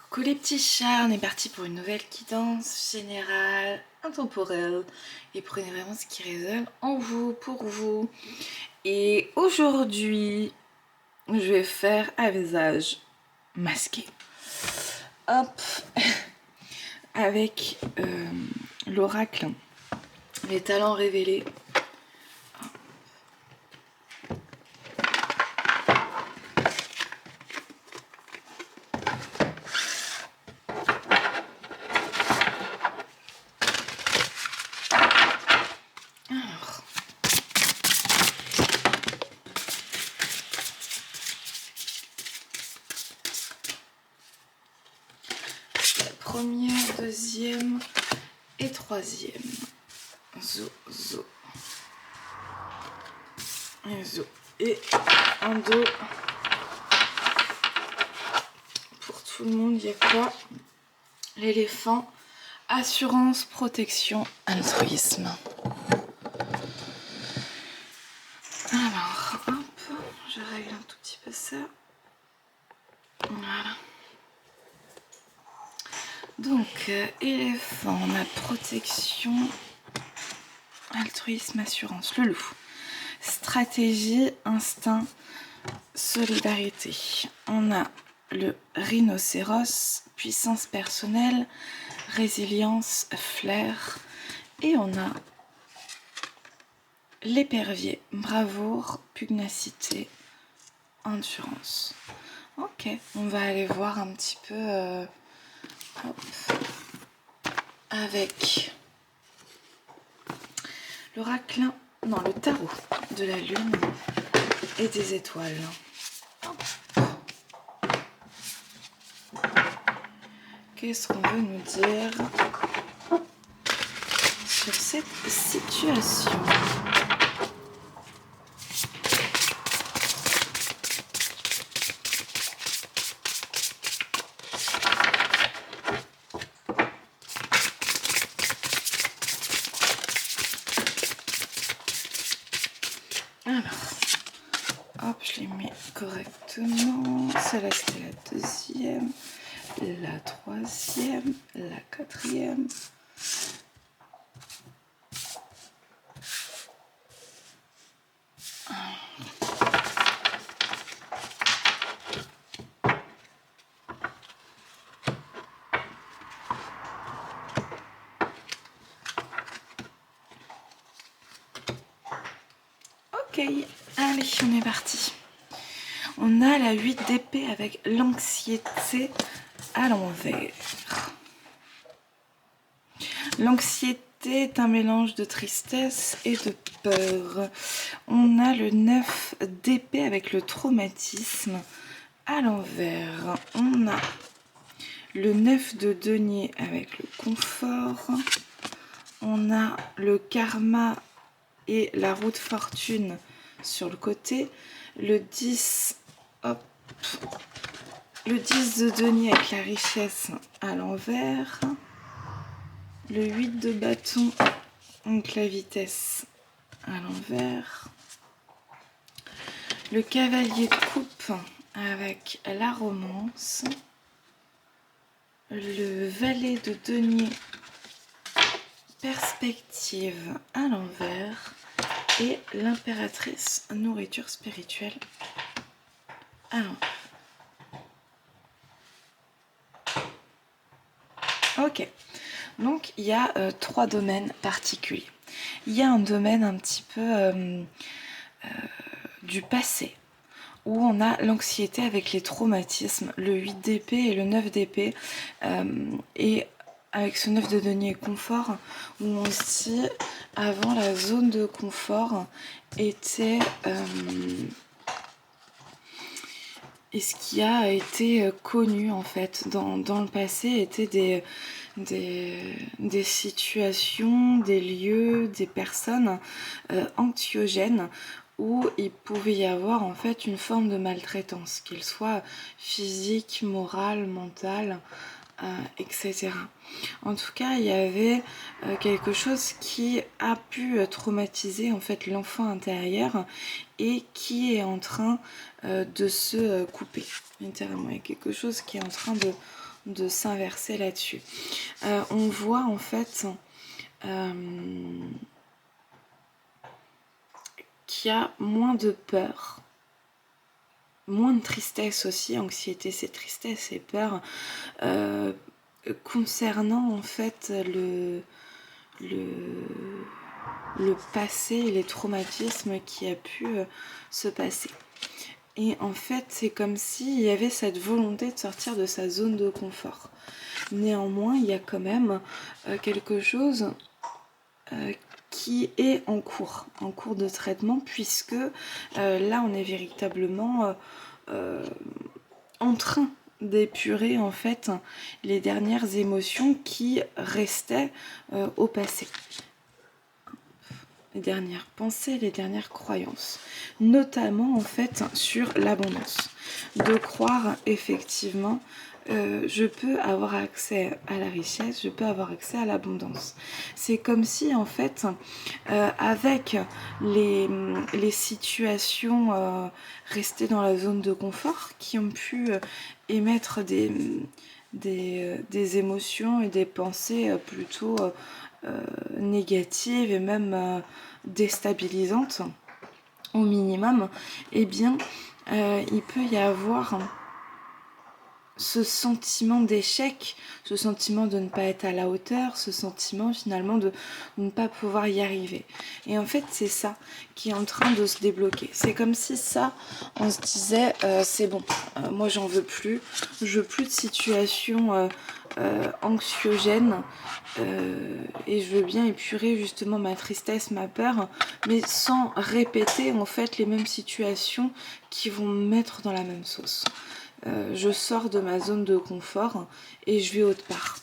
Coucou les petits chats, on est parti pour une nouvelle guidance générale, intemporelle, et prenez vraiment ce qui résonne en vous, pour vous. Et aujourd'hui, je vais faire un visage masqué. Hop, avec l'oracle, les talents révélés. Alors, la première, deuxième et troisième. Zo, zo. Et zo. Et un dos. Pour tout le monde, il y a quoi? L'éléphant, assurance, protection, altruisme. Alors, hop, je règle un tout petit peu ça. Voilà. Donc, éléphant, on a protection, altruisme, assurance, le loup. Stratégie, instinct, solidarité. On a le rhinocéros, puissance personnelle, résilience, flair. Et on a l'épervier, bravoure, pugnacité, endurance. Ok, on va aller voir un petit peu avec l'oracle, non, le tarot de la lune et des étoiles. Qu'est-ce qu'on veut nous dire sur cette situation? Alors, hop, je les mets correctement. Celle-là, c'était la deuxième, la troisième, la quatrième. Ok, allez, on est parti. On a la 8 d'épée avec l'anxiété à l'envers. L'anxiété est un mélange de tristesse et de peur. On a le 9 d'épée avec le traumatisme à l'envers. On a le 9 de denier avec le confort. On a le karma et la roue de fortune sur le côté. Le 10, hop, le 10 de denier avec la richesse à l'envers. Le 8 de bâton, donc la vitesse à l'envers. Le cavalier de coupe avec la romance. Le valet de denier, perspective à l'envers. Et l'impératrice, nourriture spirituelle à l'envers. Ok, donc il y a 3 domaines particuliers. Il y a un domaine un petit peu du passé, où on a l'anxiété avec les traumatismes, le 8 d'épée et le 9 d'épée, et avec ce 9 de denier confort, où on se dit, avant la zone de confort était... et ce qui a été connu en fait dans le passé était des situations, des lieux, des personnes anxiogènes où il pouvait y avoir en fait une forme de maltraitance, qu'elle soit physique, morale, mentale, etc. En tout cas, il y avait quelque chose qui a pu traumatiser en fait l'enfant intérieur et qui est en train de se couper littéralement. Il y a quelque chose qui est en train de s'inverser là-dessus. On voit en fait qu'il y a moins de peur, moins de tristesse aussi. Anxiété, c'est tristesse et peur. Concernant en fait le passé et les traumatismes qui a pu se passer. Et en fait, c'est comme s'il y avait cette volonté de sortir de sa zone de confort. Néanmoins, il y a quand même quelque chose qui est en cours de traitement, puisque là, on est véritablement en train d'épurer en fait les dernières émotions qui restaient au passé. Les dernières pensées, les dernières croyances, notamment en fait sur l'abondance. De croire effectivement, je peux avoir accès à la richesse, je peux avoir accès à l'abondance. C'est comme si en fait, avec les situations restées dans la zone de confort, qui ont pu émettre des émotions et des pensées plutôt négatives et même déstabilisantes au minimum, eh bien il peut y avoir ce sentiment d'échec, ce sentiment de ne pas être à la hauteur, ce sentiment finalement de ne pas pouvoir y arriver. Et en fait, c'est ça qui est en train de se débloquer. C'est comme si ça, on se disait, c'est bon, moi j'en veux plus, je veux plus de situations anxiogènes, et je veux bien épurer justement ma tristesse, ma peur, mais sans répéter en fait les mêmes situations qui vont me mettre dans la même sauce. Je sors de ma zone de confort et je vais autre part.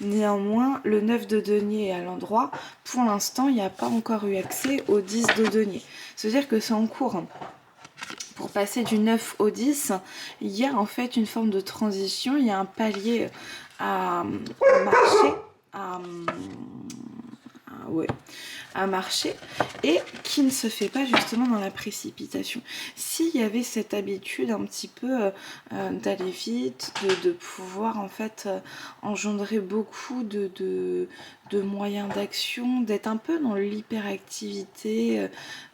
Néanmoins, le 9 de denier est à l'endroit. Pour l'instant, il n'y a pas encore eu accès au 10 de denier. C'est-à-dire que c'est en cours. Pour passer du 9 au 10, il y a en fait une forme de transition. Il y a un palier à marcher, à marcher, et qui ne se fait pas justement dans la précipitation. S'il y avait cette habitude un petit peu d'aller vite, de pouvoir en fait engendrer beaucoup de moyens d'action, d'être un peu dans l'hyperactivité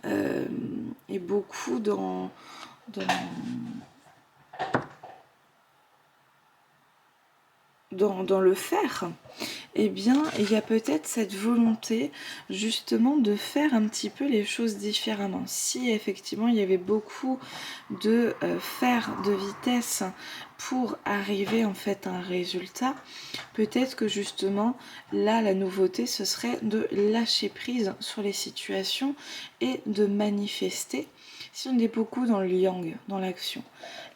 et beaucoup dans le faire, eh bien, il y a peut-être cette volonté justement de faire un petit peu les choses différemment. Si effectivement il y avait beaucoup de faire de vitesse pour arriver en fait à un résultat, peut-être que justement là la nouveauté ce serait de lâcher prise sur les situations et de manifester. Si on est beaucoup dans le yang, dans l'action,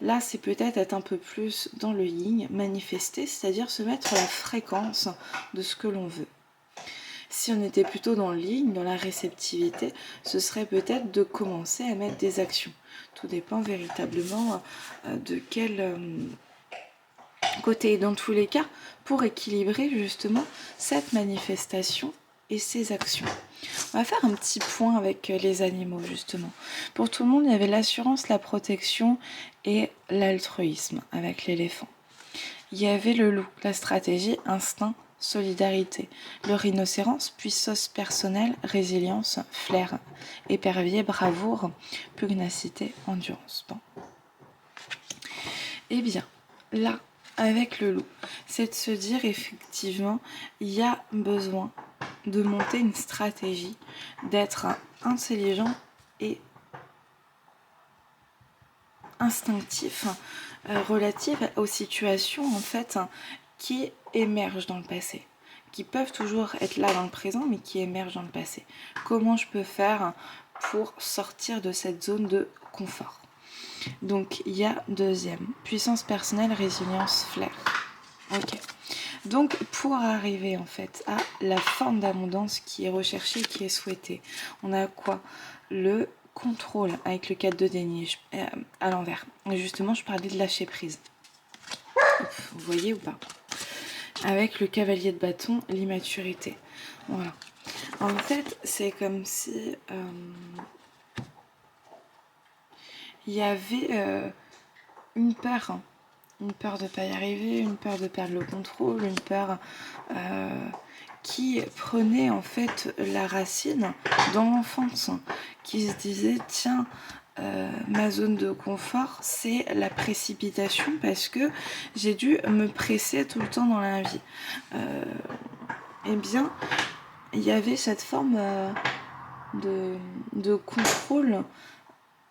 là c'est peut-être être un peu plus dans le yin, manifester, c'est-à-dire se mettre la fréquence de ce que l'on veut. Si on était plutôt dans le yin, dans la réceptivité, ce serait peut-être de commencer à mettre des actions. Tout dépend véritablement de quel côté. Et dans tous les cas, pour équilibrer justement cette manifestation et ses actions. On va faire un petit point avec les animaux justement. Pour tout le monde, il y avait l'assurance, la protection et l'altruisme avec l'éléphant. Il y avait le loup, la stratégie, instinct, solidarité. Le rhinocéros, puissance personnelle, résilience, flair. Épervier, bravoure, pugnacité, endurance. Bon. Eh bien, là, avec le loup, c'est de se dire effectivement, il y a besoin de monter une stratégie, d'être intelligent et instinctif relative aux situations en fait qui émergent dans le passé, qui peuvent toujours être là dans le présent mais qui émergent dans le passé. Comment je peux faire pour sortir de cette zone de confort? Donc il y a deuxième, puissance personnelle, résilience, flair. Ok. Donc pour arriver en fait à la forme d'abondance qui est recherchée, qui est souhaitée, on a quoi? Le contrôle avec le 4 de denier à l'envers. Et justement, je parlais de lâcher prise. Vous voyez ou pas? Avec le cavalier de bâton, l'immaturité. Voilà. En fait, c'est comme si il y avait une peur une peur de ne pas y arriver, une peur de perdre le contrôle, une peur qui prenait en fait la racine dans l'enfance, qui se disait tiens, ma zone de confort c'est la précipitation parce que j'ai dû me presser tout le temps dans la vie. Eh bien, il y avait cette forme de contrôle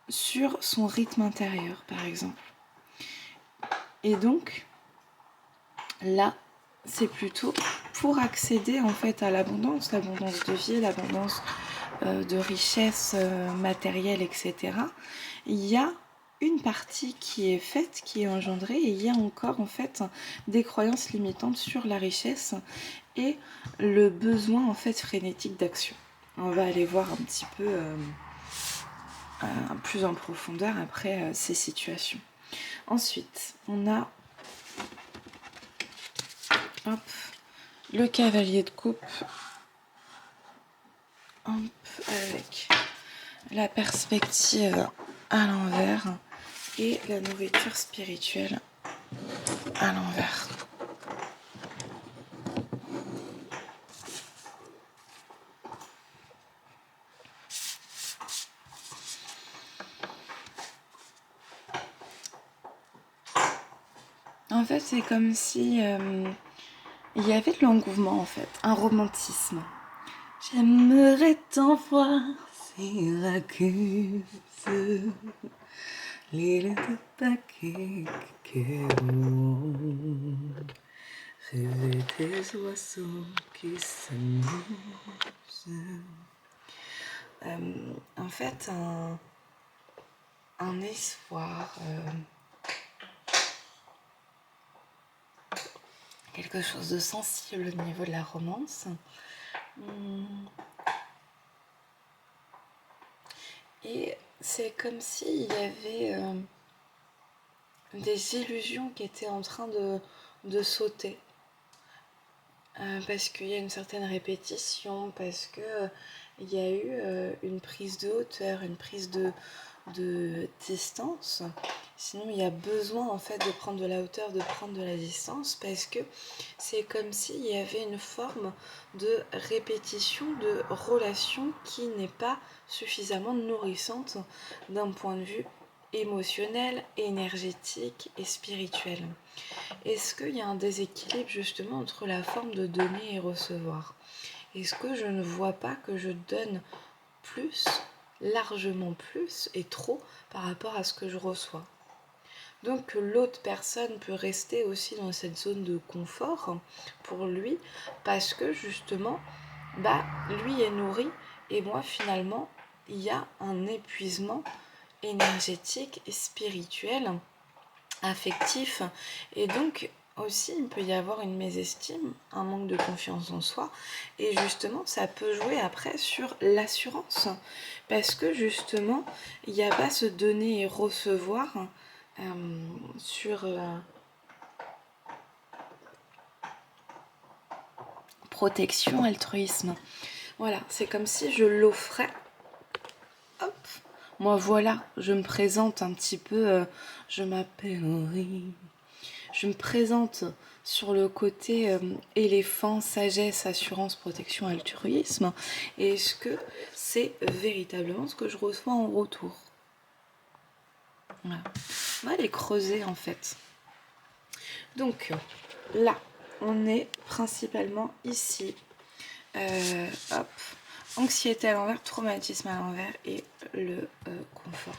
sur son rythme intérieur, par exemple. Et donc, là, c'est plutôt pour accéder en fait à l'abondance de vie, l'abondance de richesse matérielle, etc. Il y a une partie qui est faite, qui est engendrée, et il y a encore en fait des croyances limitantes sur la richesse et le besoin en fait frénétique d'action. On va aller voir un petit peu plus en profondeur après ces situations. Ensuite, on a hop, le cavalier de coupe avec la perspective à l'envers et la nourriture spirituelle à l'envers. En fait, c'est comme si il y avait de l'engouement, en fait, un romantisme. J'aimerais tant voir Syracuse, l'île de paquets qui rêver des oiseaux qui s'amusent. En fait, un espoir, quelque chose de sensible au niveau de la romance. Et c'est comme s'il y avait des illusions qui étaient en train de sauter. Parce qu'il y a une certaine répétition, parce que il y a eu une prise de hauteur, une prise de distance. Sinon, il y a besoin en fait de prendre de la hauteur, de prendre de la distance, parce que c'est comme s'il y avait une forme de répétition, de relation qui n'est pas suffisamment nourrissante d'un point de vue émotionnel, énergétique et spirituel. Est-ce qu'il y a un déséquilibre justement entre la forme de donner et recevoir? Est-ce que je ne vois pas que je donne plus, largement plus et trop par rapport à ce que je reçois? Donc l'autre personne peut rester aussi dans cette zone de confort pour lui parce que justement, lui est nourri et moi finalement, il y a un épuisement énergétique et spirituel, affectif, et donc aussi il peut y avoir une mésestime, un manque de confiance en soi, et justement ça peut jouer après sur l'assurance parce que justement il n'y a pas ce donner et recevoir sur protection, altruisme. Voilà, c'est comme si je l'offrais. Hop, moi voilà, je me présente un petit peu, je m'appelle Henri. Je me présente sur le côté éléphant, sagesse, assurance, protection, altruisme. Et est-ce que c'est véritablement ce que je reçois en retour? Voilà. On va aller creuser en fait. Donc là, on est principalement ici. Hop. Anxiété à l'envers, traumatisme à l'envers et le confort.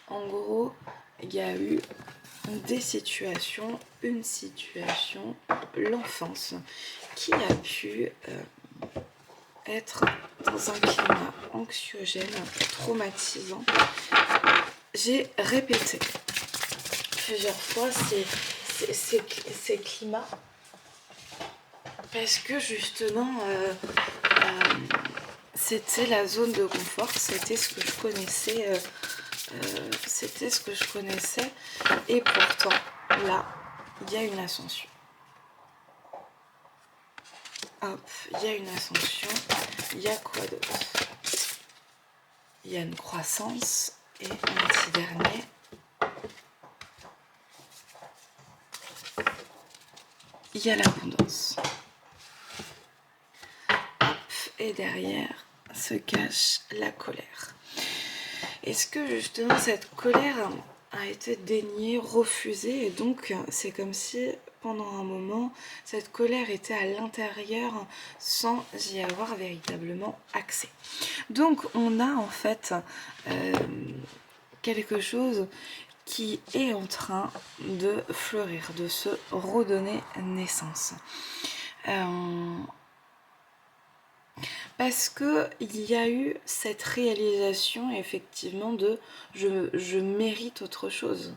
En gros, il y a eu des situations, une situation, l'enfance, qui a pu être dans un climat anxiogène, traumatisant. J'ai répété plusieurs fois ces climats parce que justement c'était la zone de confort, c'était ce que je connaissais, et pourtant là il y a une ascension. Hop, il y a une ascension, il y a quoi d'autre? Il y a une croissance et un petit dernier. il y a l'abondance. Et derrière se cache la colère. Est-ce que justement cette colère a été déniée, refusée, et donc c'est comme si pendant un moment cette colère était à l'intérieur sans y avoir véritablement accès. Donc on a en fait quelque chose qui est en train de fleurir, de se redonner naissance. Parce que il y a eu cette réalisation effectivement de je mérite autre chose.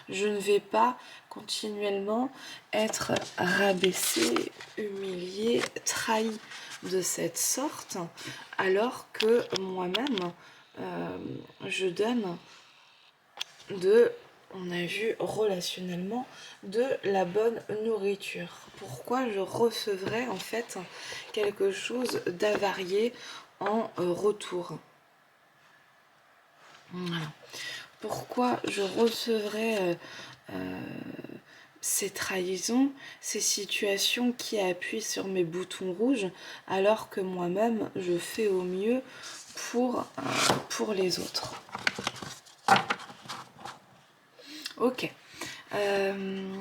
Je ne vais pas continuellement être rabaissée, humiliée, trahie de cette sorte, alors que moi-même, je donne on a vu relationnellement, de la bonne nourriture. Pourquoi je recevrais en fait quelque chose d'avarié en retour? Voilà. Pourquoi je recevrais ces trahisons, ces situations qui appuient sur mes boutons rouges, alors que moi-même je fais au mieux pour les autres. Ok. On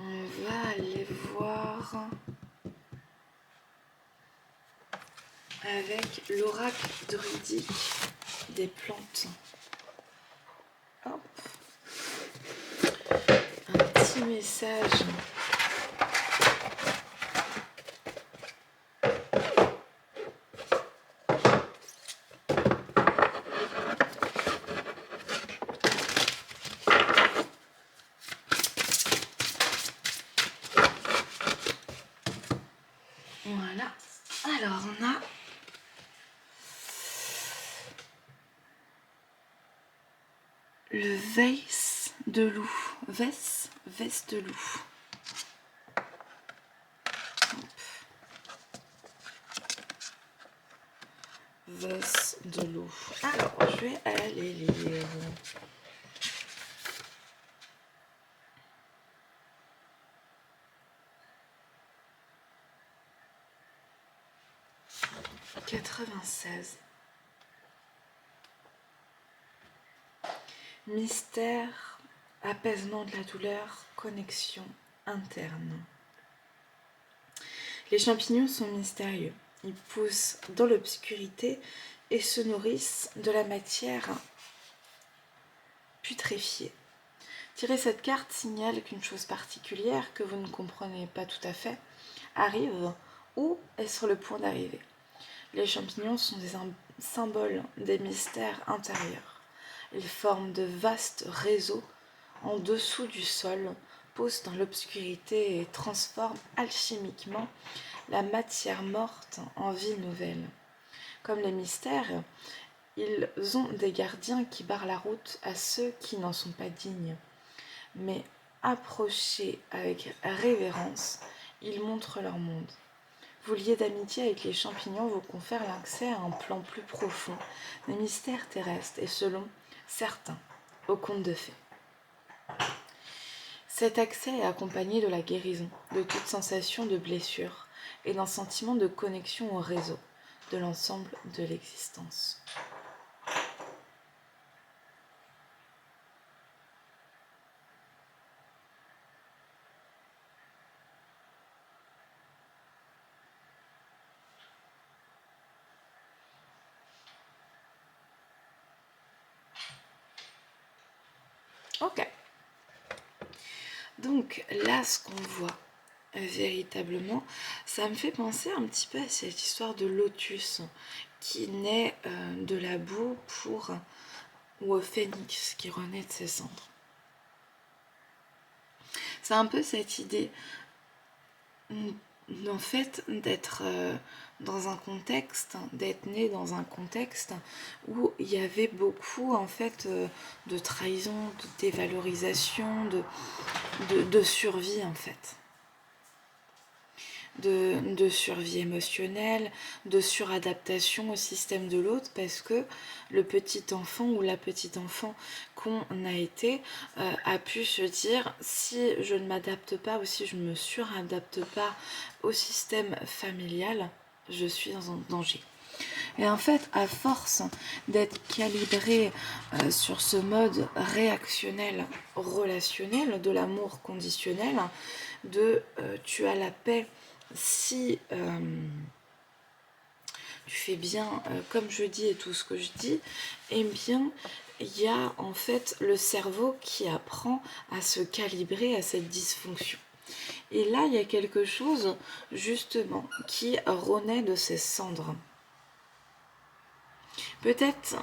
va aller voir avec l'oracle druidique des plantes. Hop. Un petit message. Voilà. Alors on a le Vase de loup. Vase de loup. Vase de loup. Alors, je vais aller lire. « 96. Mystère, apaisement de la douleur, connexion interne. Les champignons sont mystérieux. Ils poussent dans l'obscurité et se nourrissent de la matière putréfiée. Tirer cette carte signale qu'une chose particulière que vous ne comprenez pas tout à fait arrive ou est sur le point d'arriver. Les champignons sont des symboles des mystères intérieurs. Ils forment de vastes réseaux en dessous du sol, poussent dans l'obscurité et transforment alchimiquement la matière morte en vie nouvelle. Comme les mystères, ils ont des gardiens qui barrent la route à ceux qui n'en sont pas dignes. Mais approchés avec révérence, ils montrent leur monde. Vous liez d'amitié avec les champignons vous confère l'accès à un plan plus profond des mystères terrestres et selon certains, au conte de fées. Cet accès est accompagné de la guérison, de toute sensation de blessure et d'un sentiment de connexion au réseau de l'ensemble de l'existence. Ok. Donc là, ce qu'on voit véritablement, ça me fait penser un petit peu à cette histoire de lotus qui naît de la boue ou au phénix qui renaît de ses cendres. C'est un peu cette idée en fait d'être dans un contexte, d'être né dans un contexte où il y avait beaucoup en fait de trahison, de dévalorisation, de survie en fait. de survie émotionnelle, de suradaptation au système de l'autre, parce que le petit enfant ou la petite enfant qu'on a été a pu se dire, si je ne m'adapte pas ou si je ne me suradapte pas au système familial, je suis dans un danger. Et en fait, à force d'être calibré sur ce mode réactionnel, relationnel, de l'amour conditionnel, de tu as la paix si tu fais bien comme je dis et tout ce que je dis, eh bien, il y a en fait le cerveau qui apprend à se calibrer à cette dysfonction. Et là, il y a quelque chose, justement, qui renaît de ses cendres. Peut-être,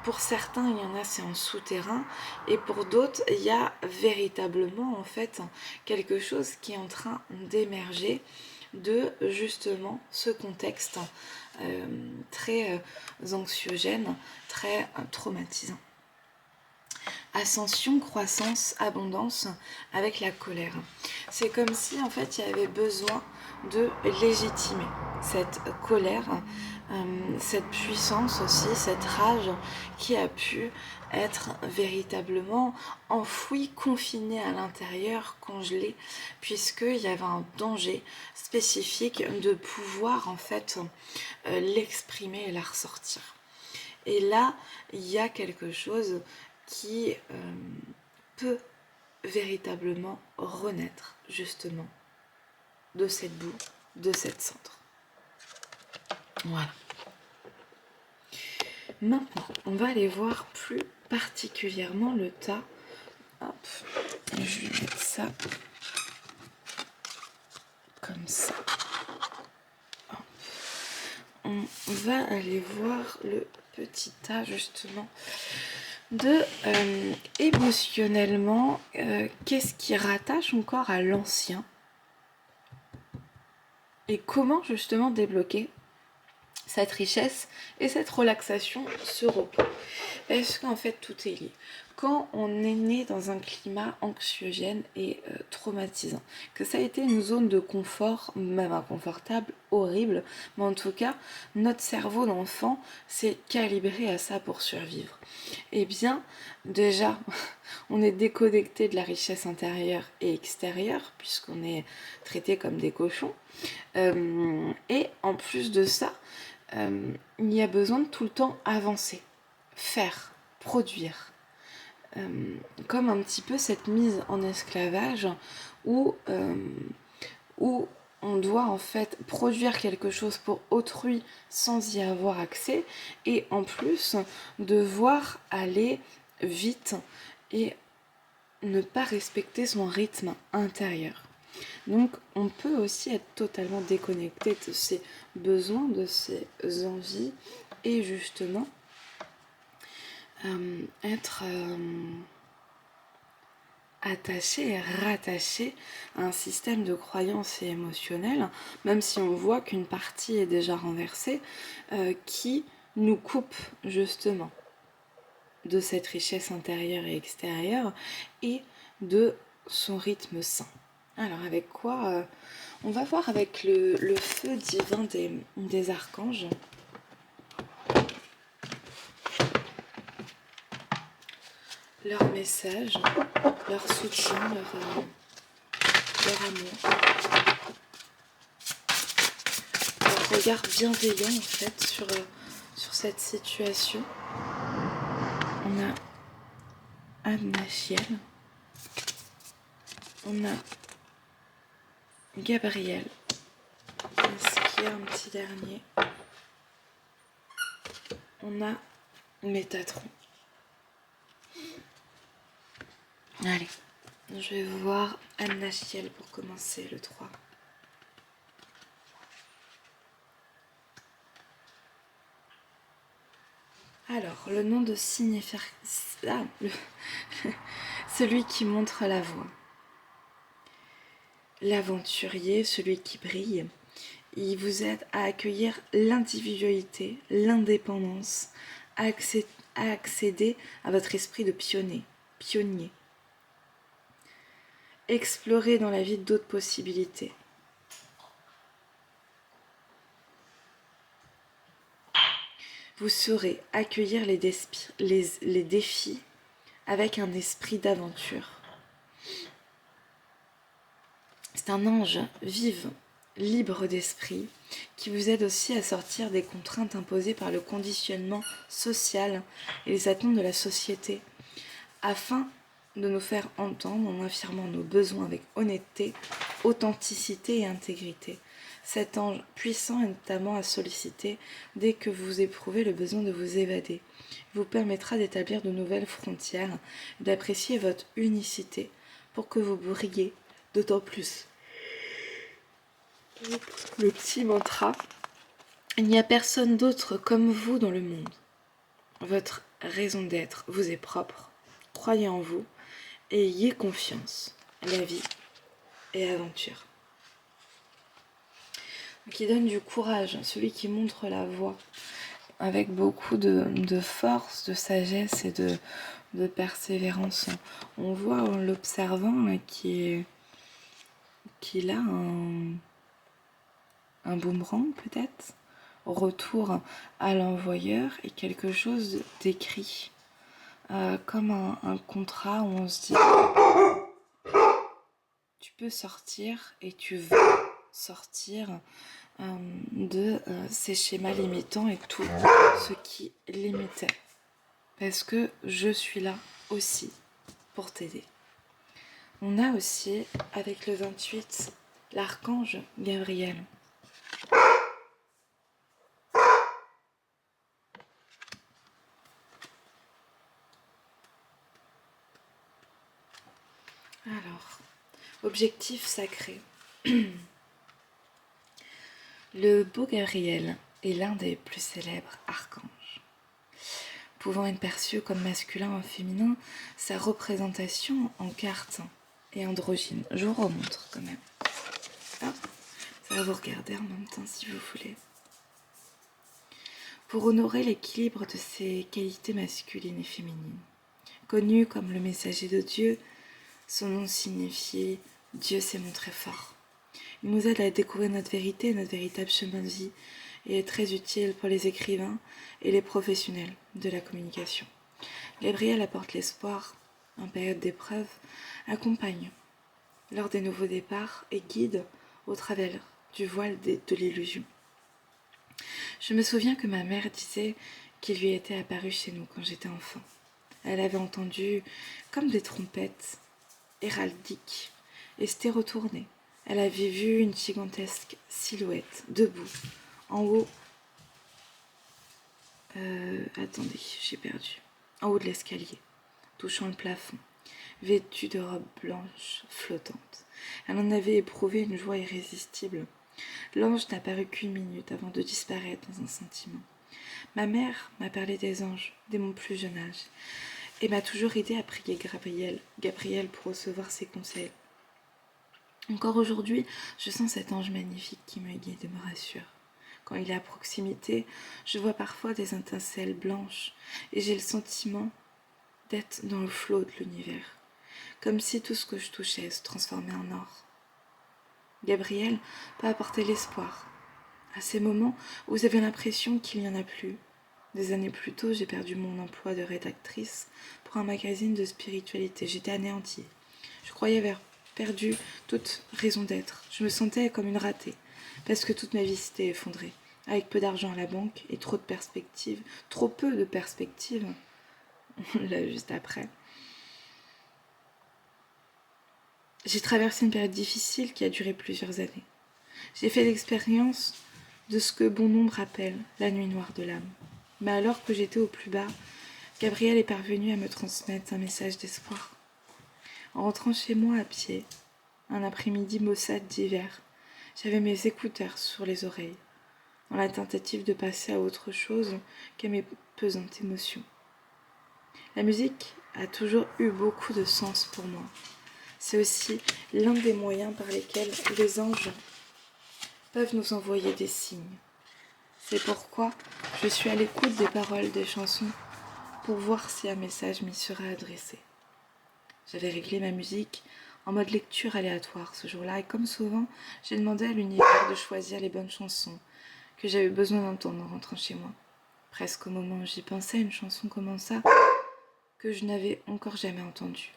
pour certains, il y en a, c'est en souterrain, et pour d'autres, il y a véritablement, en fait, quelque chose qui est en train d'émerger de, justement, ce contexte très anxiogène, très traumatisant. Ascension, croissance, abondance avec la colère. C'est comme si en fait il y avait besoin de légitimer cette colère, cette puissance aussi, cette rage qui a pu être véritablement enfouie, confinée à l'intérieur, congelée, puisqu'il y avait un danger spécifique de pouvoir en fait l'exprimer et la ressortir. Et là, il y a quelque chose qui peut véritablement renaître justement de cette boue, de cette cendre. Voilà. Maintenant, on va aller voir plus particulièrement le tas. Hop, je vais mettre ça comme ça. Hop. On va aller voir le petit tas justement de émotionnellement, qu'est-ce qui rattache encore à l'ancien et comment justement débloquer cette richesse et cette relaxation, ce repos. Parce qu'en fait tout est lié. Quand on est né dans un climat anxiogène et traumatisant, que ça a été une zone de confort, même inconfortable, horrible, mais en tout cas, notre cerveau d'enfant s'est calibré à ça pour survivre. Eh bien, déjà, on est déconnecté de la richesse intérieure et extérieure, puisqu'on est traité comme des cochons. Et en plus de ça, il y a besoin de tout le temps avancer, faire, produire. Comme un petit peu cette mise en esclavage où on doit en fait produire quelque chose pour autrui sans y avoir accès et en plus devoir aller vite et ne pas respecter son rythme intérieur. Donc on peut aussi être totalement déconnecté de ses besoins, de ses envies et justement être attaché et rattaché à un système de croyances et émotionnels, même si on voit qu'une partie est déjà renversée, qui nous coupe justement de cette richesse intérieure et extérieure et de son rythme sain. Alors avec quoi on va voir avec le feu divin des archanges. Leur message, leur soutien, leur amour, leur regard bienveillant en fait sur cette situation. On a Adnachiel, on a Gabriel. Est-ce qu'il y a un petit dernier? On a Métatron. Allez, je vais voir Adnachiel pour commencer le 3. Alors, le nom de signifier... celui qui montre la voie. L'aventurier, celui qui brille, il vous aide à accueillir l'individualité, l'indépendance, à accéder à votre esprit de pionnier. Explorer dans la vie d'autres possibilités. Vous saurez accueillir les défis avec un esprit d'aventure. C'est un ange vive, libre d'esprit, qui vous aide aussi à sortir des contraintes imposées par le conditionnement social et les attentes de la société, afin de nous faire entendre en affirmant nos besoins avec honnêteté, authenticité et intégrité. Cet ange puissant est notamment à solliciter dès que vous éprouvez le besoin de vous évader. Il vous permettra d'établir de nouvelles frontières, d'apprécier votre unicité pour que vous brillez d'autant plus. Le petit mantra: il n'y a personne d'autre comme vous dans le monde. Votre raison d'être vous est propre. Croyez en vous et ayez confiance. La vie est aventure. Qui donne du courage, celui qui montre la voie, avec beaucoup de force, de sagesse et de persévérance. On voit en l'observant qu'il a un boomerang peut-être, au retour à l'envoyeur, et quelque chose d'écrit, comme un contrat où on se dit tu peux sortir et tu vas sortir de ces schémas limitants et tout ce qui limitait. Parce que je suis là aussi pour t'aider. On a aussi, avec le 28, l'archange Gabriel. Alors, objectif sacré. Le beau Gabriel est l'un des plus célèbres archanges. Pouvant être perçu comme masculin ou féminin, sa représentation en carte est androgyne. Je vous remontre quand même. Ah, ça va vous regarder en même temps si vous voulez. Pour honorer l'équilibre de ses qualités masculines et féminines. Connu comme le messager de Dieu, son nom signifie « Dieu s'est montré fort ». Il nous aide à découvrir notre vérité, notre véritable chemin de vie, et est très utile pour les écrivains et les professionnels de la communication. Gabriel apporte l'espoir en période d'épreuve, accompagne lors des nouveaux départs et guide au travers du voile de l'illusion. Je me souviens que ma mère disait qu'il lui était apparu chez nous quand j'étais enfant. Elle avait entendu comme des trompettes héraldiques et s'était retournée. Elle avait vu une gigantesque silhouette debout en haut. Attendez, j'ai perdu. En haut de l'escalier, touchant le plafond, vêtue de robe blanche flottante. Elle en avait éprouvé une joie irrésistible. L'ange n'apparut qu'une minute avant de disparaître dans un sentiment. Ma mère m'a parlé des anges dès mon plus jeune âge et m'a toujours aidé à prier Gabriel pour recevoir ses conseils. Encore aujourd'hui, je sens cet ange magnifique qui me guide et me rassure. Quand il est à proximité, je vois parfois des étincelles blanches et j'ai le sentiment d'être dans le flot de l'univers, comme si tout ce que je touchais se transformait en or. Gabriel peut apporter l'espoir. À ces moments où vous avez l'impression qu'il n'y en a plus. Des années plus tôt, j'ai perdu mon emploi de rédactrice pour un magazine de spiritualité. J'étais anéantie. Je croyais avoir perdu toute raison d'être. Je me sentais comme une ratée, parce que toute ma vie s'était effondrée, avec peu d'argent à la banque et trop peu de perspectives, là juste après. J'ai traversé une période difficile qui a duré plusieurs années. J'ai fait l'expérience de ce que bon nombre appellent la nuit noire de l'âme. Mais alors que j'étais au plus bas, Gabriel est parvenu à me transmettre un message d'espoir. En rentrant chez moi à pied, un après-midi maussade d'hiver, j'avais mes écouteurs sur les oreilles, dans la tentative de passer à autre chose qu'à mes pesantes émotions. La musique a toujours eu beaucoup de sens pour moi. C'est aussi l'un des moyens par lesquels les anges peuvent nous envoyer des signes. C'est pourquoi je suis à l'écoute des paroles des chansons pour voir si un message m'y sera adressé. J'avais réglé ma musique en mode lecture aléatoire ce jour-là et comme souvent, j'ai demandé à l'univers de choisir les bonnes chansons que j'avais besoin d'entendre en rentrant chez moi. Presque au moment où j'y pensais, une chanson commença que je n'avais encore jamais entendue.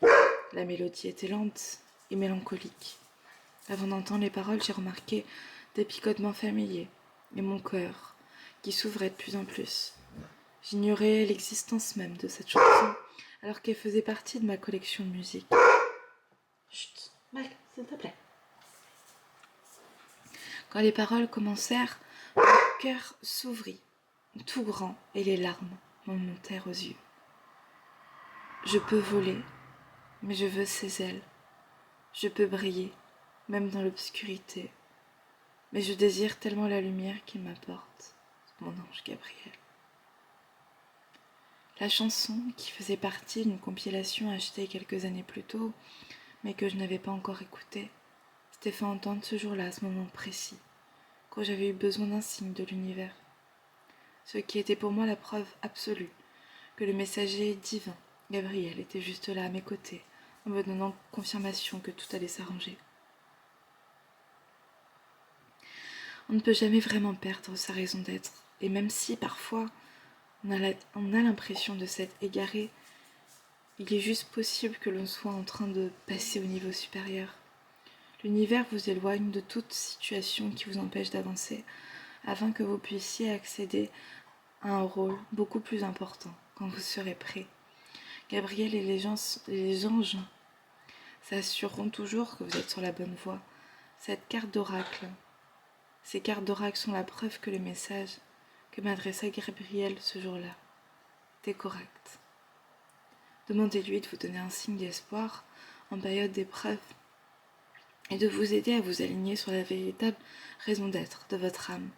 La mélodie était lente et mélancolique. Avant d'entendre les paroles, j'ai remarqué des picotements familiers et mon cœur qui s'ouvrait de plus en plus. J'ignorais l'existence même de cette chanson alors qu'elle faisait partie de ma collection de musique. Chut, Mac, s'il te plaît. Quand les paroles commencèrent, mon cœur s'ouvrit, tout grand, et les larmes m'en montèrent aux yeux. Je peux voler, mais je veux ses ailes. Je peux briller, même dans l'obscurité. Mais je désire tellement la lumière qu'il m'apporte, mon ange Gabriel. La chanson, qui faisait partie d'une compilation achetée quelques années plus tôt, mais que je n'avais pas encore écoutée, s'était fait entendre ce jour-là, à ce moment précis, quand j'avais eu besoin d'un signe de l'univers. Ce qui était pour moi la preuve absolue que le messager divin, Gabriel, était juste là à mes côtés, en me donnant confirmation que tout allait s'arranger. On ne peut jamais vraiment perdre sa raison d'être, et même si, parfois, on a l'impression de s'être égaré, il est juste possible que l'on soit en train de passer au niveau supérieur. L'univers vous éloigne de toute situation qui vous empêche d'avancer, afin que vous puissiez accéder à un rôle beaucoup plus important quand vous serez prêt. Gabriel et les anges s'assureront toujours que vous êtes sur la bonne voie. Cette carte d'oracle, ces cartes d'oracle sont la preuve que le message que m'adressa Gabriel ce jour-là était correct. Demandez-lui de vous donner un signe d'espoir en période d'épreuve et de vous aider à vous aligner sur la véritable raison d'être de votre âme.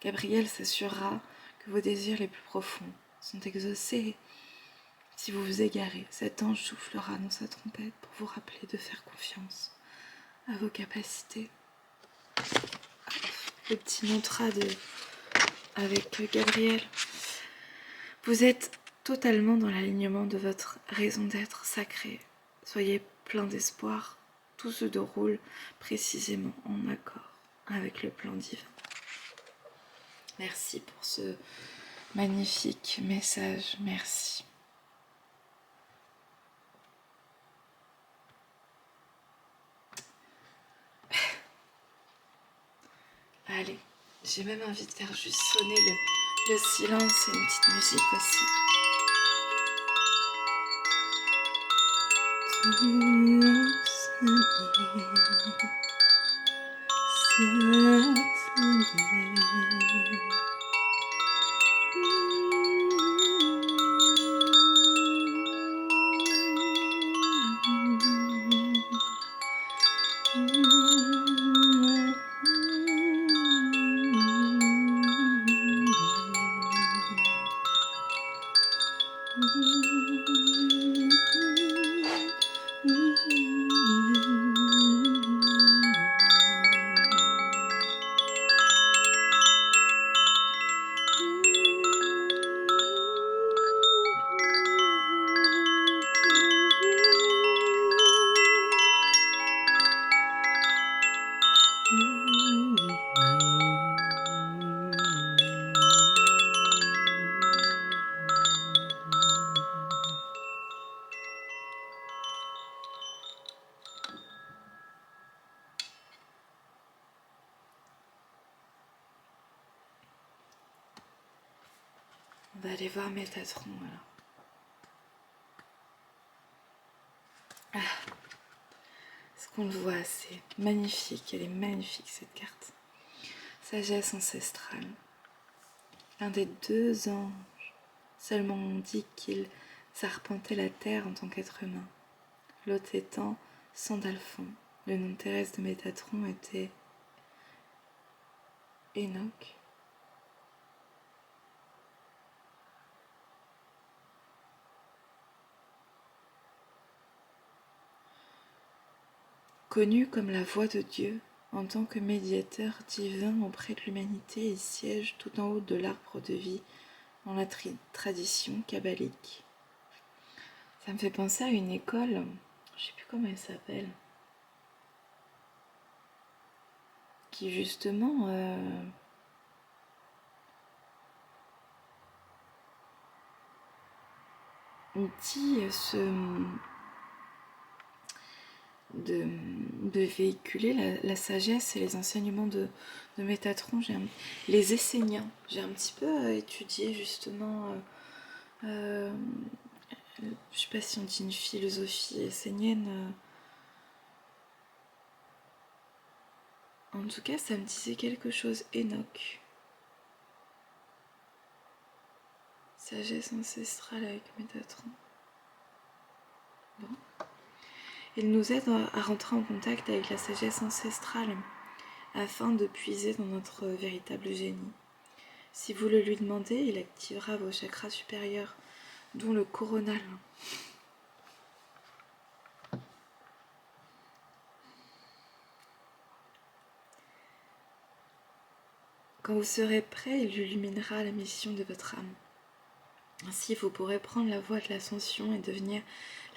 Gabriel s'assurera que vos désirs les plus profonds sont exaucés. Si vous vous égarez, cet ange soufflera dans sa trompette pour vous rappeler de faire confiance à vos capacités. Le petit mantra avec Gabriel. Vous êtes totalement dans l'alignement de votre raison d'être sacrée. Soyez plein d'espoir. Tout se déroule précisément en accord avec le plan divin. Merci pour ce magnifique message. Merci. Allez, j'ai même envie de faire juste sonner le silence et une petite musique aussi. On va aller voir Métatron alors. Est-ce qu'on le voit? C'est magnifique, elle est magnifique cette carte. Sagesse ancestrale. L'un des deux anges seulement on dit qu'il s'arpentait la terre en tant qu'être humain. L'autre étant Sandalphon. Le nom terrestre de Métatron était Enoch. Connu comme la voix de Dieu, en tant que médiateur divin auprès de l'humanité, il siège tout en haut de l'arbre de vie dans la tradition kabbalique. Ça me fait penser à une école, je ne sais plus comment elle s'appelle, qui justement dit de véhiculer la sagesse et les enseignements de Métatron, les Esséniens. J'ai un petit peu étudié justement, je sais pas si on dit une philosophie essénienne. En tout cas, ça me disait quelque chose. Enoch. Sagesse ancestrale avec Métatron. Bon. Il nous aide à rentrer en contact avec la sagesse ancestrale afin de puiser dans notre véritable génie. Si vous le lui demandez, il activera vos chakras supérieurs, dont le coronal. Quand vous serez prêt, il illuminera la mission de votre âme. Ainsi, vous pourrez prendre la voie de l'ascension et devenir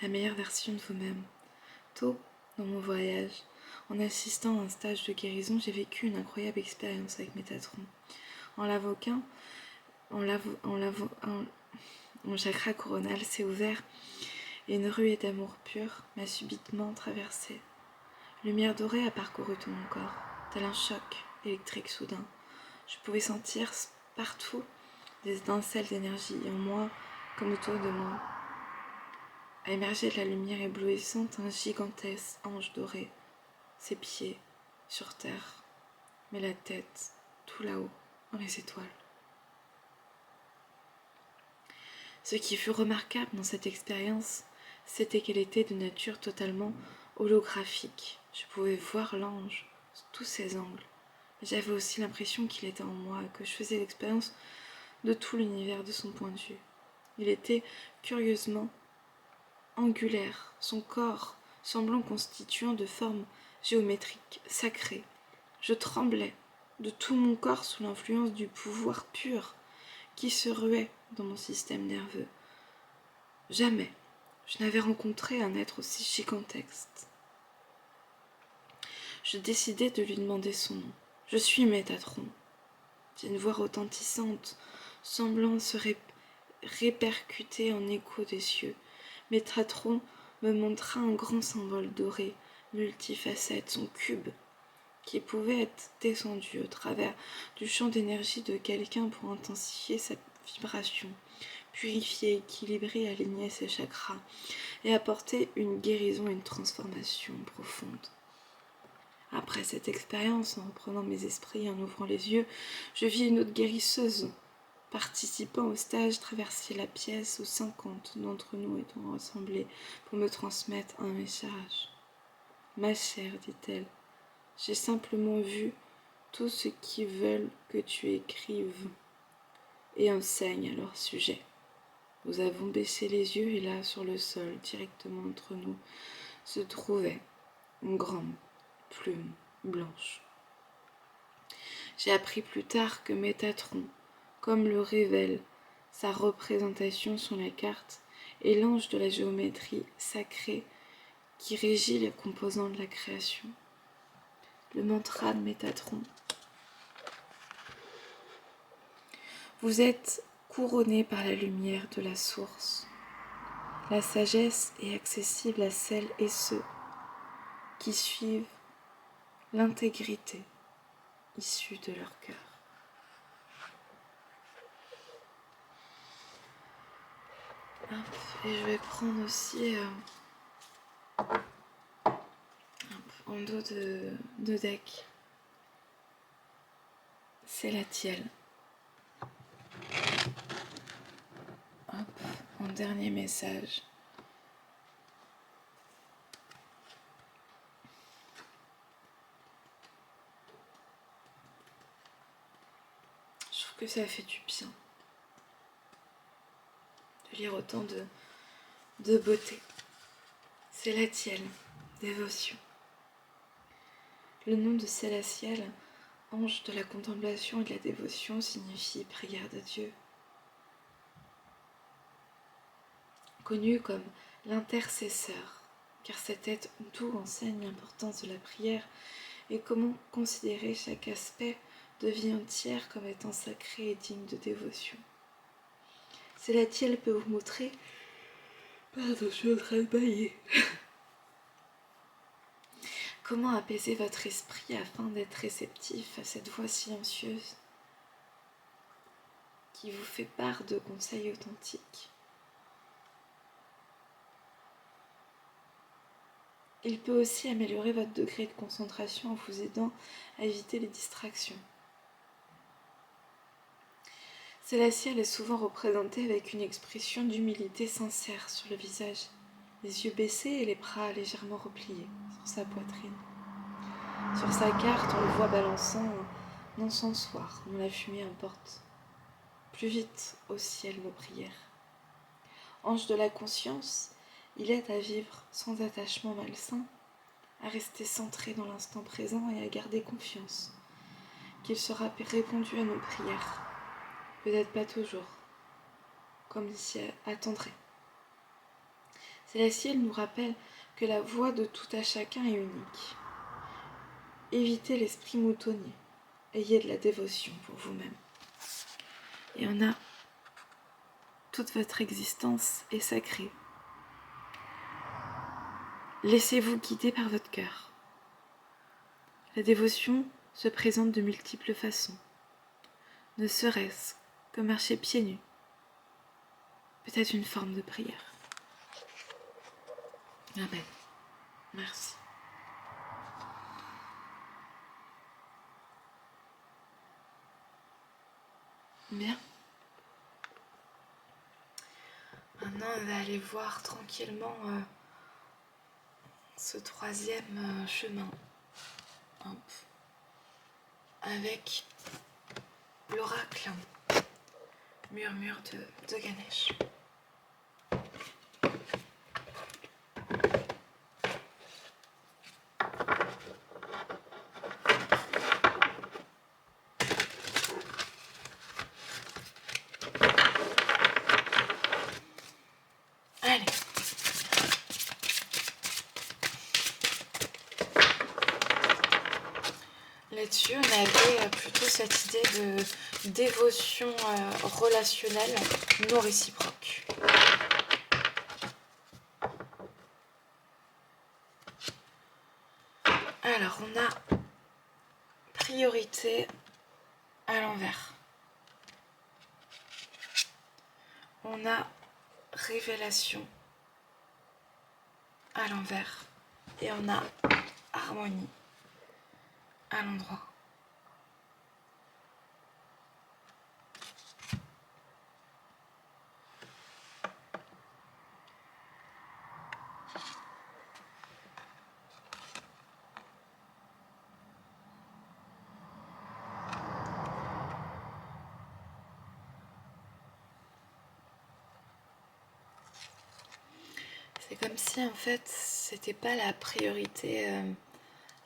la meilleure version de vous-même. Tôt dans mon voyage, en assistant à un stage de guérison, j'ai vécu une incroyable expérience avec Métatron. Mon chakra coronal s'est ouvert et une ruée d'amour pur m'a subitement traversée. Lumière dorée a parcouru tout mon corps, tel un choc électrique soudain. Je pouvais sentir partout des étincelles d'énergie en moi comme autour de moi. A émerger de la lumière éblouissante, un gigantesque ange doré, ses pieds sur terre, mais la tête tout là-haut, dans les étoiles. Ce qui fut remarquable dans cette expérience, c'était qu'elle était de nature totalement holographique. Je pouvais voir l'ange sous tous ses angles. J'avais aussi l'impression qu'il était en moi, que je faisais l'expérience de tout l'univers de son point de vue. Il était curieusement angulaire, son corps semblant constituant de formes géométriques sacrées. Je tremblais de tout mon corps sous l'influence du pouvoir pur qui se ruait dans mon système nerveux. Jamais je n'avais rencontré un être aussi gigantesque. Je décidai de lui demander son nom. « Je suis Métatron », dit une voix retentissante, semblant se répercuter en écho des cieux. Métatron me montra un grand symbole doré, multifacette, son cube, qui pouvait être descendu au travers du champ d'énergie de quelqu'un pour intensifier sa vibration, purifier, équilibrer et aligner ses chakras, et apporter une guérison et une transformation profonde. Après cette expérience, en reprenant mes esprits et en ouvrant les yeux, je vis une autre guérisseuse participant au stage traverser la pièce où 50 d'entre nous étant rassemblés pour me transmettre un message. « Ma chère, dit-elle, j'ai simplement vu tout ce qu'ils veulent que tu écrives et enseignes à leur sujet. » Nous avons baissé les yeux et là, sur le sol, directement entre nous, se trouvait une grande plume blanche. J'ai appris plus tard que Métatron, comme le révèle sa représentation sur la carte, est l'ange de la géométrie sacrée qui régit les composants de la création. Le mantra de Métatron. Vous êtes couronné par la lumière de la source. La sagesse est accessible à celles et ceux qui suivent l'intégrité issue de leur cœur. Et je vais prendre aussi en dos de deck. C'est la tielle. En dernier message. Je trouve que ça fait du bien de lire autant de beauté. C'est la tielle, dévotion. Le nom de Sélaciel, ange de la contemplation et de la dévotion, signifie prière de Dieu. Connu comme l'intercesseur, car cet être doux enseigne l'importance de la prière et comment considérer chaque aspect de vie entière comme étant sacré et digne de dévotion. Sélaciel peut vous montrer Pardon, je suis en train de bailler. Comment apaiser votre esprit afin d'être réceptif à cette voix silencieuse qui vous fait part de conseils authentiques? Il peut aussi améliorer votre degré de concentration en vous aidant à éviter les distractions. Célestiel est souvent représenté avec une expression d'humilité sincère sur le visage, les yeux baissés et les bras légèrement repliés sur sa poitrine. Sur sa carte, on le voit balançant un encensoir dont la fumée emporte plus vite au ciel nos prières. Ange de la conscience, il aide à vivre sans attachement malsain, à rester centré dans l'instant présent et à garder confiance qu'il sera répondu à nos prières. Peut-être pas toujours, comme il s'y attendrait. Célestiel nous rappelle que la voix de tout à chacun est unique. Évitez l'esprit moutonnier. Ayez de la dévotion pour vous-même. Et on a toute votre existence est sacrée. Laissez-vous guider par votre cœur. La dévotion se présente de multiples façons, ne serait-ce que marcher pieds nus, peut-être une forme de prière. Amen. Merci. Bien. Maintenant, on va aller voir tranquillement ce troisième chemin. Hop. Avec l'oracle murmure de Ganesh. Allez. Là-dessus, on avait plutôt cette idée de dévotion relationnelle non réciproque. Alors, on a priorité à l'envers. On a révélation à l'envers. Et on a harmonie à l'endroit. C'est comme si en fait c'était pas la priorité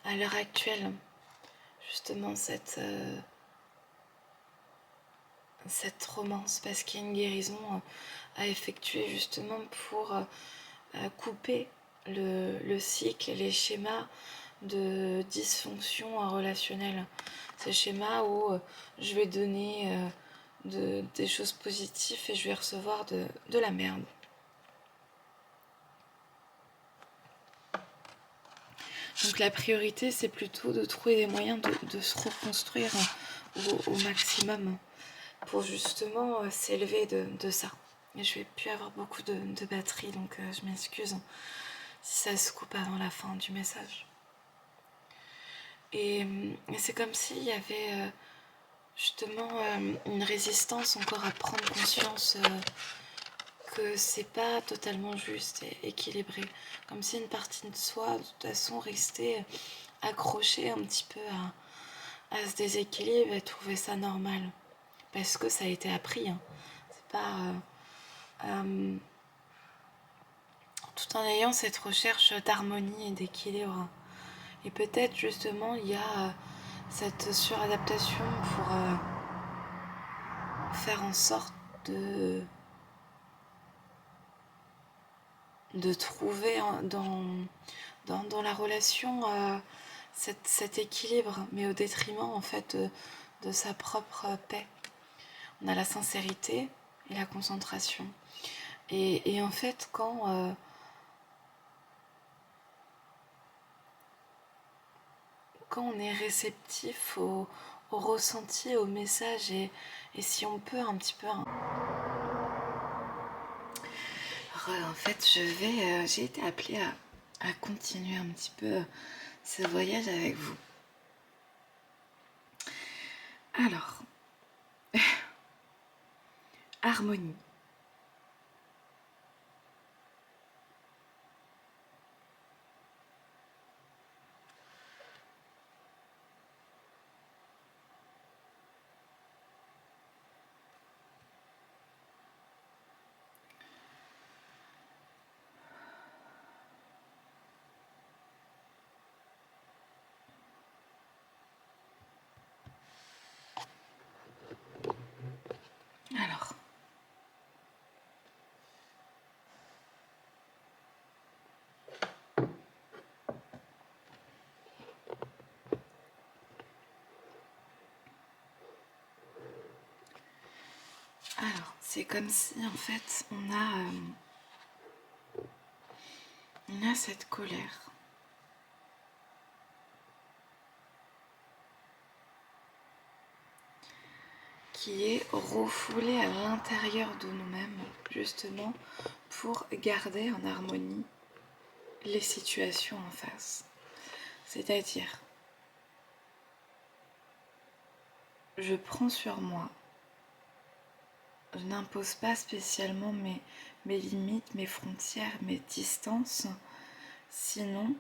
à l'heure actuelle, justement cette romance, parce qu'il y a une guérison à effectuer justement pour couper le cycle et les schémas de dysfonction relationnelle. Ces schémas où je vais donner des choses positives et je vais recevoir de la merde. Donc la priorité, c'est plutôt de trouver des moyens de se reconstruire au maximum pour justement s'élever de ça. Et je vais plus avoir beaucoup de batterie, donc je m'excuse si ça se coupe avant la fin du message. Et c'est comme s'il y avait justement une résistance encore à prendre conscience que c'est pas totalement juste et équilibré. Comme si une partie de soi, de toute façon, restait accrochée un petit peu à ce déséquilibre et trouver ça normal. Parce que ça a été appris. Hein. C'est pas... tout en ayant cette recherche d'harmonie et d'équilibre. Et peut-être justement il y a cette suradaptation pour faire en sorte de trouver dans la relation cet équilibre, mais au détriment en fait de sa propre paix. On a la sincérité et la concentration. Et en fait, quand on est réceptif au ressenti, au message, et si on peut un petit peu... En fait, j'ai été appelée à continuer un petit peu ce voyage avec vous. Alors, harmonie. Alors, c'est comme si en fait on a cette colère. Qui est refoulée à l'intérieur de nous-mêmes, justement, pour garder en harmonie les situations en face. C'est-à-dire, je prends sur moi, je n'impose pas spécialement mes limites, mes frontières, mes distances, sinon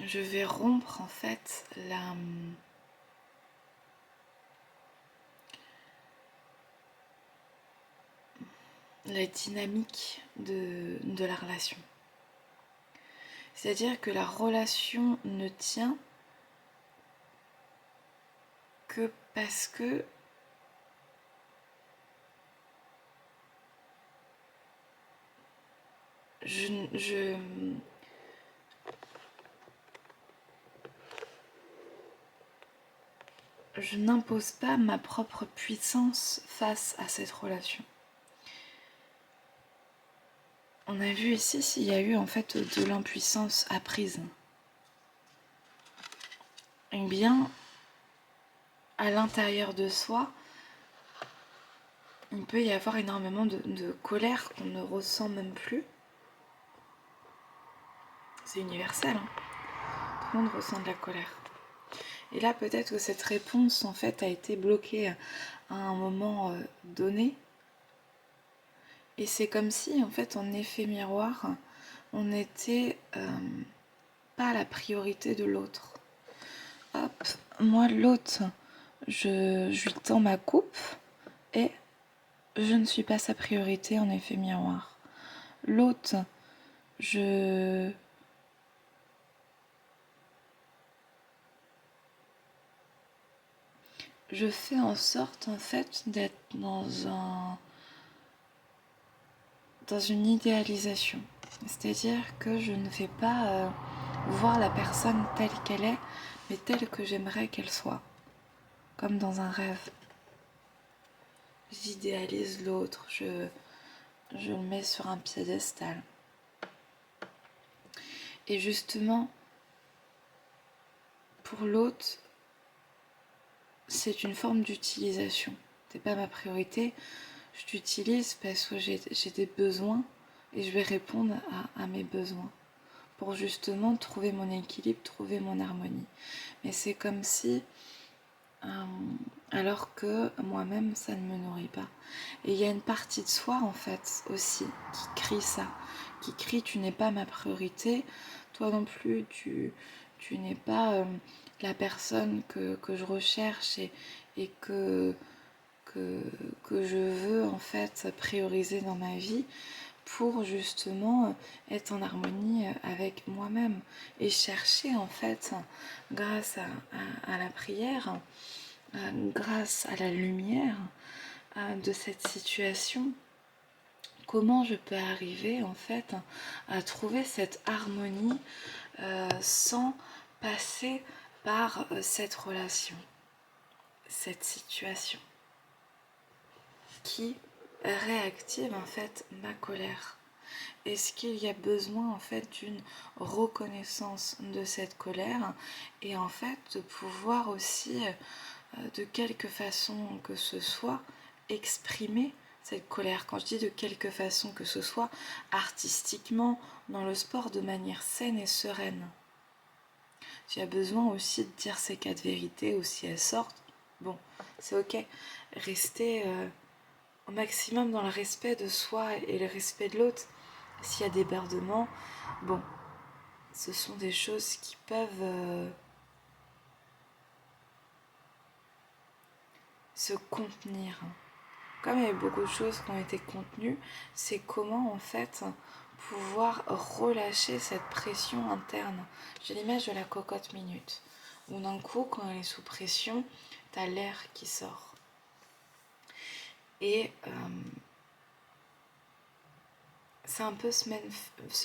je vais rompre en fait la dynamique de la relation. C'est-à-dire que la relation ne tient que parce que je n'impose pas ma propre puissance face à cette relation. On a vu ici s'il y a eu en fait de l'impuissance apprise. Eh bien, à l'intérieur de soi, il peut y avoir énormément de colère qu'on ne ressent même plus. C'est universel, hein. Tout le monde ressent de la colère. Et là, peut-être que cette réponse en fait a été bloquée à un moment donné. Et c'est comme si en fait en effet miroir, on n'était pas la priorité de l'autre. Hop, moi l'autre, je lui tends ma coupe et je ne suis pas sa priorité en effet miroir. L'autre, je fais en sorte en fait d'être dans une idéalisation. C'est-à-dire que je ne vais pas voir la personne telle qu'elle est, mais telle que j'aimerais qu'elle soit. Comme dans un rêve. J'idéalise l'autre, je le mets sur un piédestal. Et justement, pour l'autre, c'est une forme d'utilisation. T'es pas ma priorité, je t'utilise parce que j'ai des besoins et je vais répondre à mes besoins pour justement trouver mon équilibre, trouver mon harmonie. Mais c'est comme si, alors que moi-même, ça ne me nourrit pas. Et il y a une partie de soi, en fait, aussi, qui crie ça, qui crie « tu n'es pas ma priorité, toi non plus, tu n'es pas la personne que je recherche et que je veux, en fait, prioriser dans ma vie » pour justement être en harmonie avec moi-même et chercher en fait grâce à la prière, grâce à la lumière de cette situation, comment je peux arriver en fait à trouver cette harmonie sans passer par cette relation, cette situation qui réactive en fait ma colère. Est-ce qu'il y a besoin en fait d'une reconnaissance de cette colère et en fait de pouvoir aussi de quelque façon que ce soit exprimer cette colère. Quand je dis de quelque façon que ce soit, artistiquement, dans le sport, de manière saine et sereine. Tu as besoin aussi de dire ces quatre vérités, ou si elles sortent, bon, c'est ok. Rester au maximum dans le respect de soi et le respect de l'autre. S'il y a des débordements, bon, ce sont des choses qui peuvent se contenir. Comme il y a beaucoup de choses qui ont été contenues, c'est comment en fait pouvoir relâcher cette pression interne. J'ai l'image de la cocotte minute, où d'un coup, quand elle est sous pression, t'as l'air qui sort. Et c'est un peu ce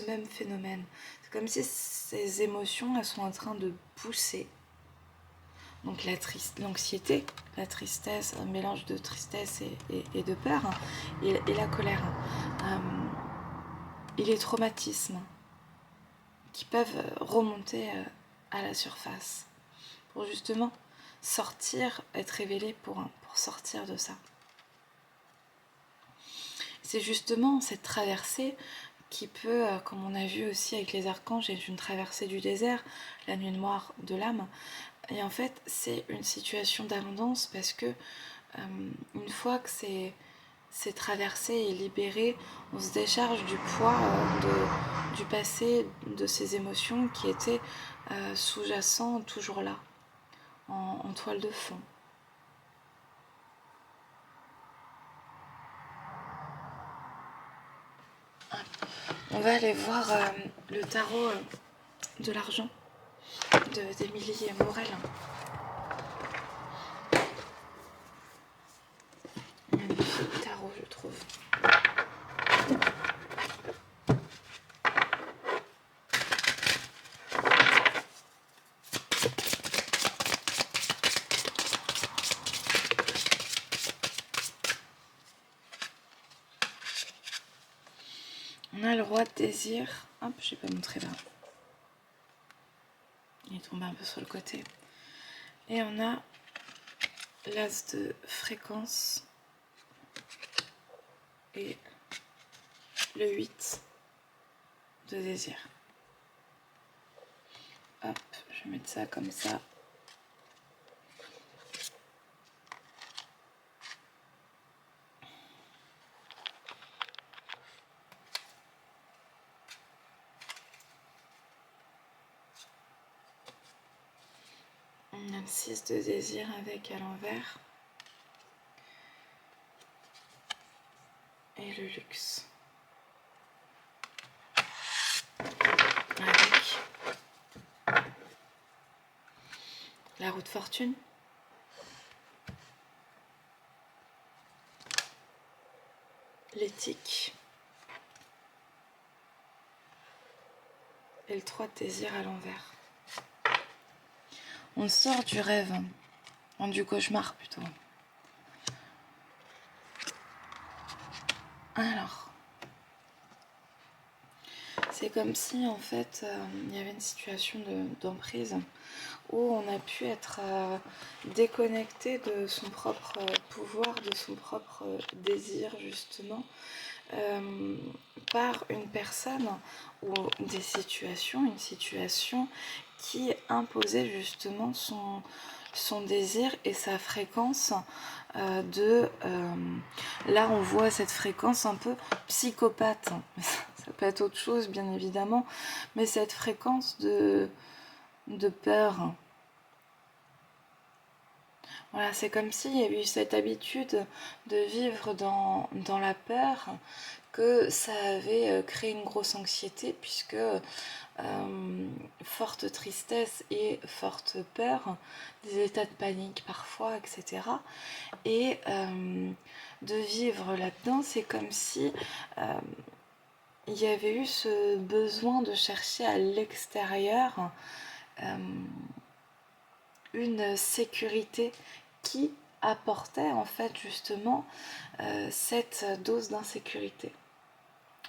même phénomène. C'est comme si ces émotions, elles sont en train de pousser. Donc l'anxiété, la tristesse, un mélange de tristesse et de peur, et la colère. Et les traumatismes qui peuvent remonter à la surface pour justement sortir, être révélés pour sortir de ça. C'est justement cette traversée qui peut, comme on a vu aussi avec les archanges, être une traversée du désert, la nuit noire de l'âme. Et en fait, c'est une situation d'abondance parce que une fois que c'est traversé et libéré, on se décharge du poids du passé, de ces émotions qui étaient sous-jacents, toujours là, en toile de fond. On va aller voir le tarot de l'argent d'Émilie Morel. Magnifique tarot, je trouve. On a le roi de désir. Hop, je vais pas montrer là. Il est tombé un peu sur le côté. Et on a l'as de fréquence et le 8 de désir. Hop, je vais mettre ça comme ça. On a le 6 de désir avec à l'envers. Et le luxe. Avec la roue de fortune. L'éthique. Et le 3 de désir à l'envers. On sort du rêve, du cauchemar plutôt. Alors, c'est comme si en fait il y avait une situation d'emprise où on a pu être déconnecté de son propre pouvoir, de son propre désir justement, par une personne ou des situations, une situation qui imposait justement son désir et sa fréquence là on voit cette fréquence un peu psychopathe, ça peut être autre chose bien évidemment, mais cette fréquence de peur. Voilà, c'est comme s'il y avait eu cette habitude de vivre dans la peur que ça avait créé une grosse anxiété, puisque forte tristesse et forte peur, des états de panique parfois, etc. Et de vivre là-dedans, c'est comme si il y avait eu ce besoin de chercher à l'extérieur une sécurité qui apportait en fait justement cette dose d'insécurité.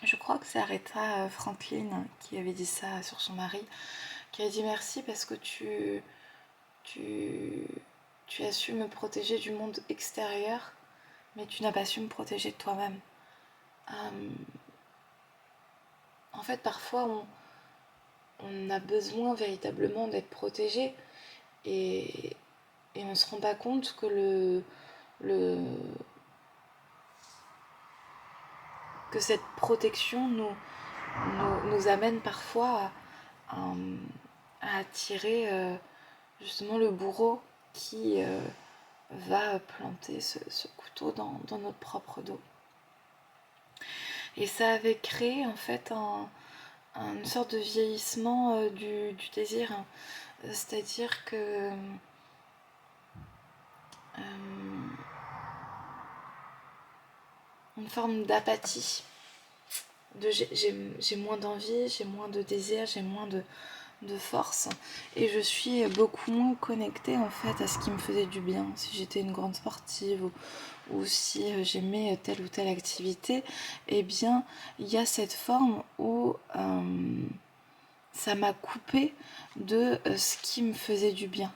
Je crois que c'est Aretha Franklin qui avait dit ça sur son mari, qui a dit merci parce que tu as su me protéger du monde extérieur, mais tu n'as pas su me protéger de toi-même. En fait, parfois, on a besoin véritablement d'être protégé et on ne se rend pas compte que que cette protection nous amène parfois à attirer justement le bourreau qui va planter ce couteau dans notre propre dos. Et ça avait créé en fait une sorte de vieillissement du désir, c'est-à-dire que une forme d'apathie, j'ai moins d'envie, j'ai moins de désir, j'ai moins de force, et je suis beaucoup moins connectée en fait à ce qui me faisait du bien. Si j'étais une grande sportive ou si j'aimais telle ou telle activité, eh bien il y a cette forme où ça m'a coupé de ce qui me faisait du bien.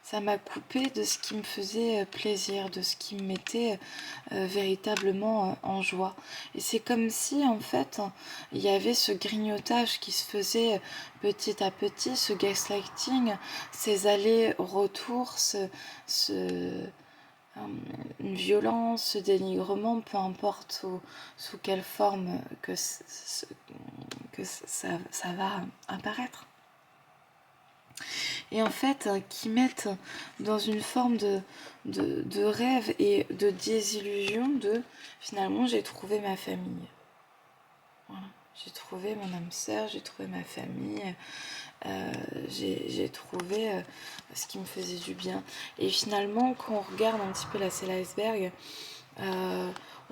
Ça m'a coupé de ce qui me faisait plaisir, de ce qui me mettait véritablement en joie. Et c'est comme si, en fait, il y avait ce grignotage qui se faisait petit à petit, ce gaslighting, ces allers-retours, une violence, ce dénigrement, peu importe sous quelle forme que ça va apparaître. Et en fait, qui mettent dans une forme de rêve et de désillusion de finalement j'ai trouvé ma famille. Voilà. J'ai trouvé mon âme sœur, j'ai trouvé ma famille, j'ai trouvé ce qui me faisait du bien. Et finalement, quand on regarde un petit peu la c'est l'iceberg,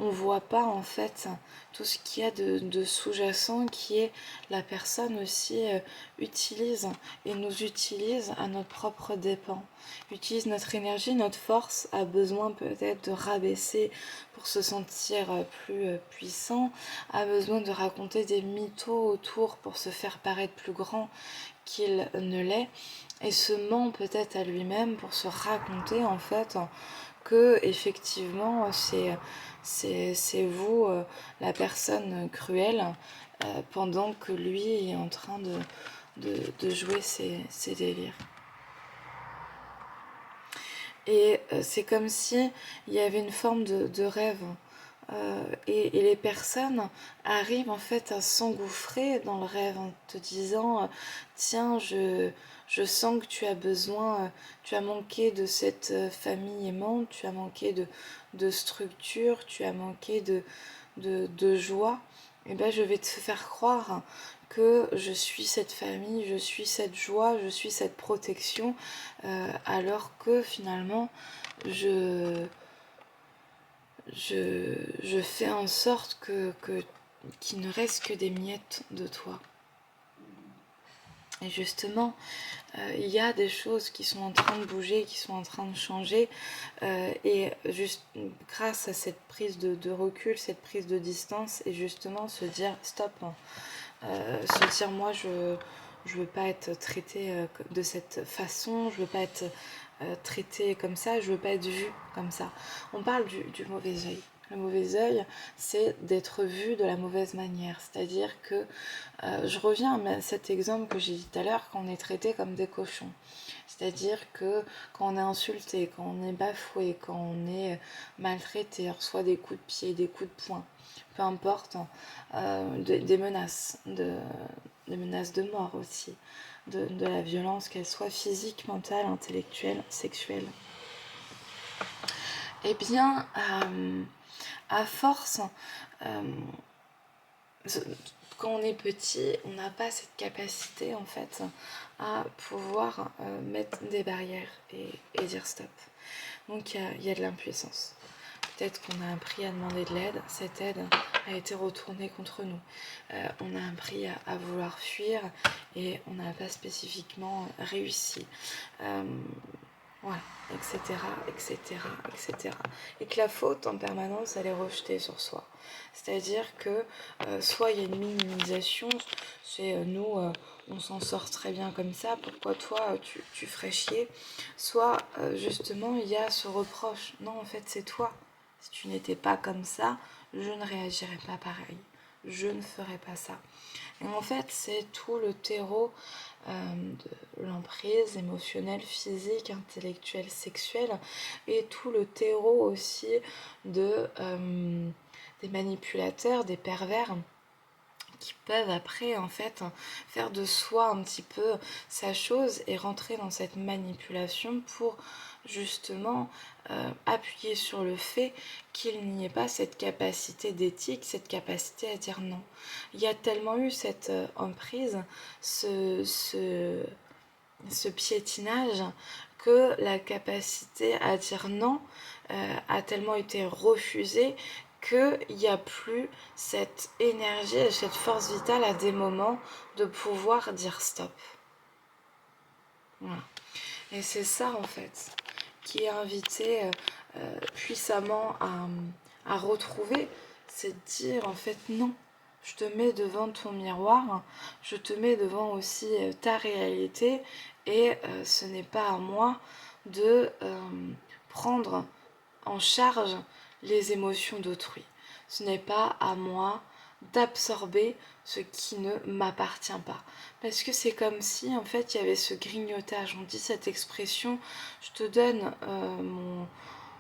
on voit pas en fait tout ce qu'il y a de sous-jacent, qui est la personne aussi utilise et nous utilise à notre propre dépens, utilise notre énergie, notre force, a besoin peut-être de rabaisser pour se sentir plus puissant, a besoin de raconter des mythos autour pour se faire paraître plus grand qu'il ne l'est, et se ment peut-être à lui-même pour se raconter en fait que effectivement c'est vous la personne cruelle pendant que lui est en train de jouer ses délires. Et c'est comme si il y avait une forme de rêve et les personnes arrivent en fait à s'engouffrer dans le rêve en te disant tiens, je sens que tu as besoin, tu as manqué de cette famille aimante, tu as manqué de structure, tu as manqué de joie. Et ben je vais te faire croire que je suis cette famille, je suis cette joie, je suis cette protection, alors que finalement je fais en sorte qu'il ne reste que des miettes de toi. Et justement, il y a des choses qui sont en train de bouger, qui sont en train de changer, et juste grâce à cette prise de recul, cette prise de distance, et justement se dire stop, se dire moi je veux pas être traitée de cette façon, je veux pas être traitée comme ça, je veux pas être vue comme ça. On parle du mauvais œil. Le mauvais œil, c'est d'être vu de la mauvaise manière. C'est-à-dire que, je reviens à cet exemple que j'ai dit tout à l'heure, quand on est traité comme des cochons. C'est-à-dire que quand on est insulté, quand on est bafoué, quand on est maltraité, on reçoit des coups de pied, des coups de poing, peu importe, des menaces, des menaces de mort aussi, de la violence, qu'elle soit physique, mentale, intellectuelle, sexuelle. Eh bien, à force, quand on est petit, on n'a pas cette capacité en fait à pouvoir mettre des barrières et dire stop. Donc il y a de l'impuissance. Peut-être qu'on a appris à demander de l'aide, cette aide a été retournée contre nous. On a appris à vouloir fuir et on n'a pas spécifiquement réussi. Voilà, etc., etc., etc. Et que la faute en permanence, elle est rejetée sur soi. C'est-à-dire que soit il y a une minimisation, c'est nous, on s'en sort très bien comme ça, pourquoi toi tu ferais chier. Soit justement il y a ce reproche, non en fait c'est toi. Si tu n'étais pas comme ça, je ne réagirais pas pareil. Je ne ferais pas ça. Et en fait, c'est tout le terreau de l'emprise émotionnelle, physique, intellectuelle, sexuelle, et tout le terreau aussi de, des manipulateurs, des pervers, qui peuvent après en fait faire de soi un petit peu sa chose et rentrer dans cette manipulation pour justement appuyer sur le fait qu'il n'y ait pas cette capacité d'éthique, cette capacité à dire non. Il y a tellement eu cette emprise, ce piétinage, que la capacité à dire non a tellement été refusée qu'il n'y a plus cette énergie et cette force vitale à des moments de pouvoir dire stop. Voilà. Et c'est ça en fait qui est invité puissamment à retrouver, c'est de dire en fait non. Je te mets devant ton miroir, je te mets devant aussi ta réalité et ce n'est pas à moi de prendre en charge les émotions d'autrui. Ce n'est pas à moi d'absorber ce qui ne m'appartient pas. Parce que c'est comme si en fait il y avait ce grignotage. On dit cette expression, je te donne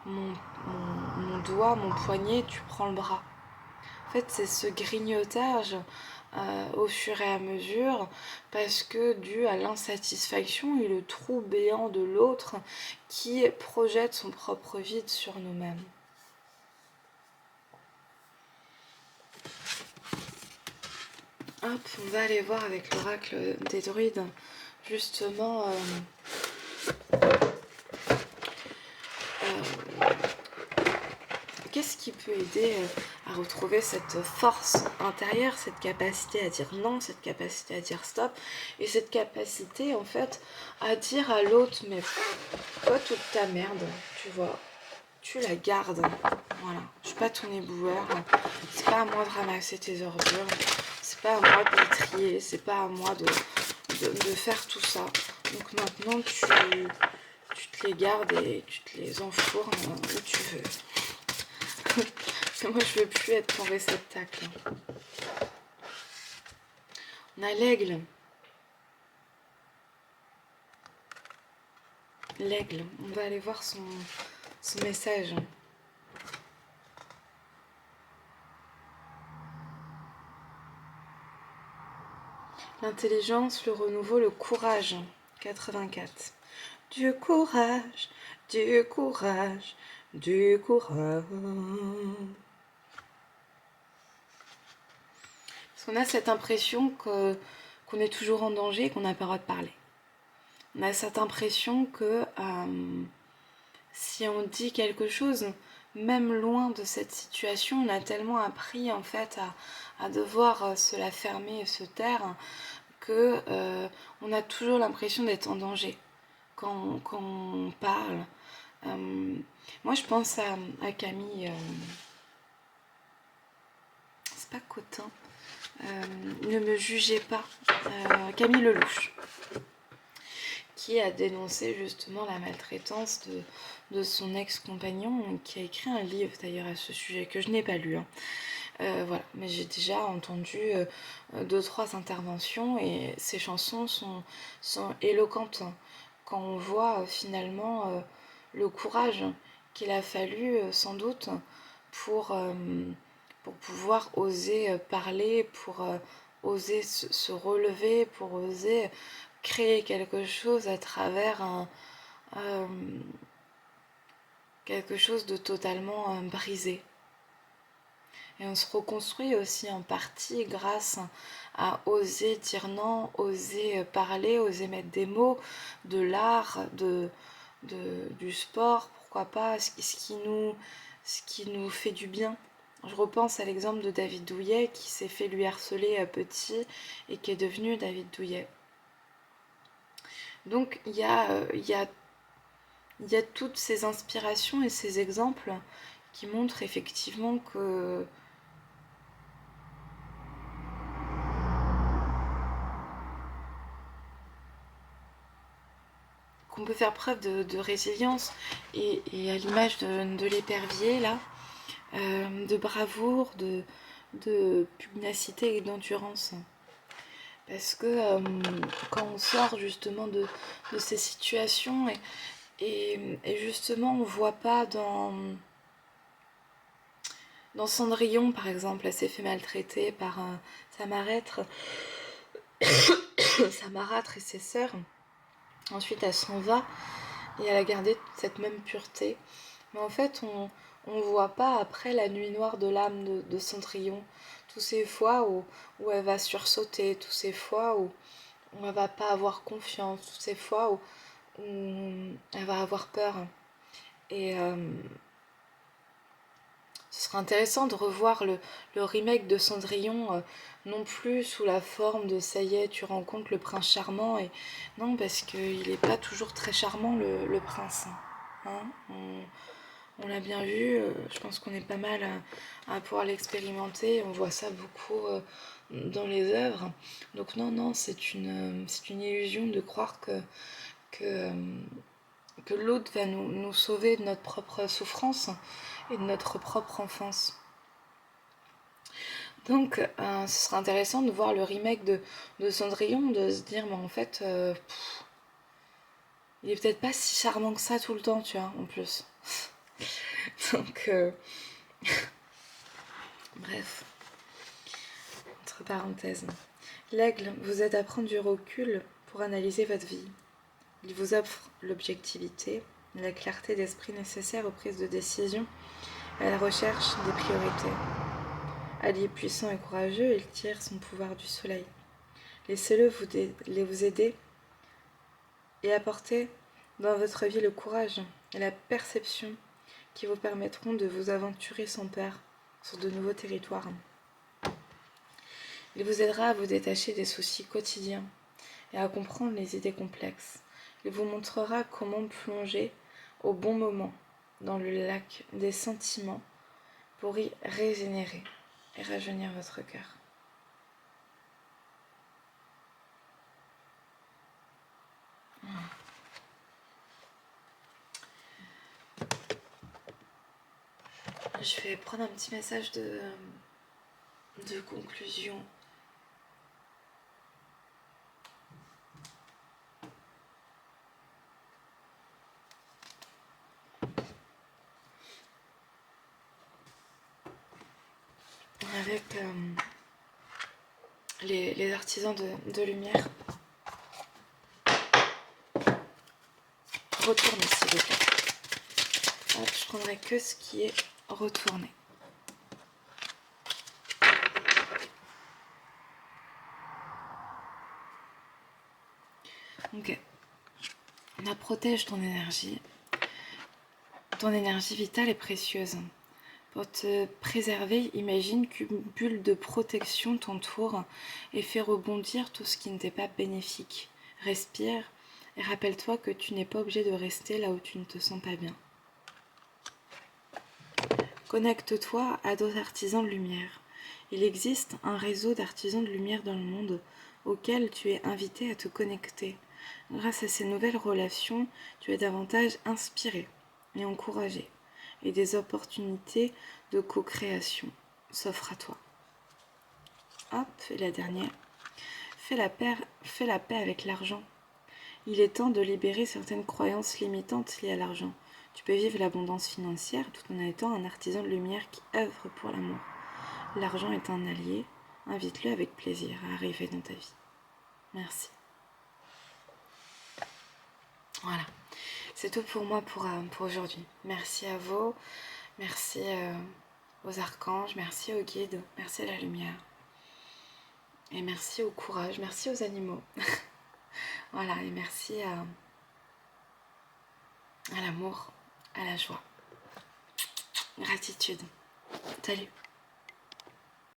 mon doigt, mon poignet, tu prends le bras. En fait, c'est ce grignotage au fur et à mesure, parce que dû à l'insatisfaction et le trou béant de l'autre qui projette son propre vide sur nous-mêmes. Hop, on va aller voir avec l'oracle des druides, justement, qu'est-ce qui peut aider à retrouver cette force intérieure, cette capacité à dire non, cette capacité à dire stop, et cette capacité en fait à dire à l'autre, mais toi toute ta merde, tu vois, tu la gardes, voilà, je suis pas ton éboueur, c'est pas à moi de ramasser tes ordures, c'est pas à moi de les trier, c'est pas à moi de faire tout ça, donc maintenant tu te les gardes et tu te les enfournes où tu veux. Moi je veux plus être ton réceptacle. On a l'aigle. L'aigle, on va aller voir son message. L'intelligence, le renouveau, le courage. 84. Du courage, du courage, du courage. Parce qu'on a cette impression qu'on est toujours en danger et qu'on n'a pas le droit de parler. On a cette impression que si on dit quelque chose, même loin de cette situation, on a tellement appris en fait à devoir se la fermer et se taire que on a toujours l'impression d'être en danger quand on parle. Moi je pense à Camille, c'est pas Cotin, ne me jugez pas, Camille Lelouch, qui a dénoncé justement la maltraitance de son ex-compagnon, qui a écrit un livre d'ailleurs à ce sujet que je n'ai pas lu. Voilà, mais j'ai déjà entendu 2-3 interventions et ces chansons sont éloquentes quand on voit finalement le courage qu'il a fallu sans doute pour pouvoir oser parler, pour oser se relever, pour oser créer quelque chose à travers quelque chose de totalement brisé. Et on se reconstruit aussi en partie grâce à oser dire non, oser parler, oser mettre des mots, de l'art, du sport, pourquoi pas, ce qui nous fait du bien. Je repense à l'exemple de David Douillet qui s'est fait lui harceler petit et qui est devenu David Douillet. Donc il y a toutes ces inspirations et ces exemples qui montrent effectivement qu'on peut faire preuve de résilience et à l'image de l'épervier là, de bravoure, de pugnacité et d'endurance. Parce que quand on sort justement de ces situations et justement on voit pas dans Cendrillon par exemple, elle s'est fait maltraiter par sa marâtre et ses sœurs. Ensuite elle s'en va et elle a gardé cette même pureté. Mais en fait on voit pas après la nuit noire de l'âme de Cendrillon, tous ces fois où elle va sursauter, tous ces fois où elle va pas avoir confiance, toutes ces fois où elle va avoir peur. Et ce sera intéressant de revoir le remake de Cendrillon, non plus sous la forme de ça y est, tu rencontres le prince charmant. Et non, parce qu'il n'est pas toujours très charmant le prince. Hein, on l'a bien vu, je pense qu'on est pas mal à pouvoir l'expérimenter. On voit ça beaucoup dans les œuvres. Donc non, c'est une illusion de croire que l'autre va nous sauver de notre propre souffrance et de notre propre enfance. Donc ce sera intéressant de voir le remake de Cendrillon, de se dire mais en fait il est peut-être pas si charmant que ça tout le temps, tu vois, en plus. Donc bref, entre parenthèses. L'aigle vous aide à prendre du recul pour analyser votre vie. Il vous offre l'objectivité, la clarté d'esprit nécessaire aux prises de décision et à la recherche des priorités. Allié puissant et courageux, il tire son pouvoir du soleil. Laissez-le vous aider et apporter dans votre vie le courage et la perception qui vous permettront de vous aventurer sans peur sur de nouveaux territoires. Il vous aidera à vous détacher des soucis quotidiens et à comprendre les idées complexes. Il vous montrera comment plonger au bon moment dans le lac des sentiments pour y régénérer et rajeunir votre cœur. Je vais prendre un petit message de conclusion. Avec les artisans de lumière. Retournez s'il vous plaît. Hop, je prendrai que ce qui est retourné. Ok. On protège ton énergie. Ton énergie vitale est précieuse. Pour te préserver, imagine qu'une bulle de protection t'entoure et fait rebondir tout ce qui ne t'est pas bénéfique. Respire et rappelle-toi que tu n'es pas obligé de rester là où tu ne te sens pas bien. Connecte-toi à d'autres artisans de lumière. Il existe un réseau d'artisans de lumière dans le monde auquel tu es invité à te connecter. Grâce à ces nouvelles relations, tu es davantage inspiré et encouragé, et des opportunités de co-création s'offrent à toi. Hop, et la dernière. Fais la paix avec l'argent. Il est temps de libérer certaines croyances limitantes liées à l'argent. Tu peux vivre l'abondance financière tout en étant un artisan de lumière qui œuvre pour l'amour. L'argent est un allié, invite-le avec plaisir à arriver dans ta vie. Merci. Voilà, c'est tout pour moi pour aujourd'hui. Merci à vous, merci aux archanges, merci aux guides, merci à la lumière. Et merci au courage, merci aux animaux. Voilà, et merci à l'amour, à la joie. Gratitude. Salut.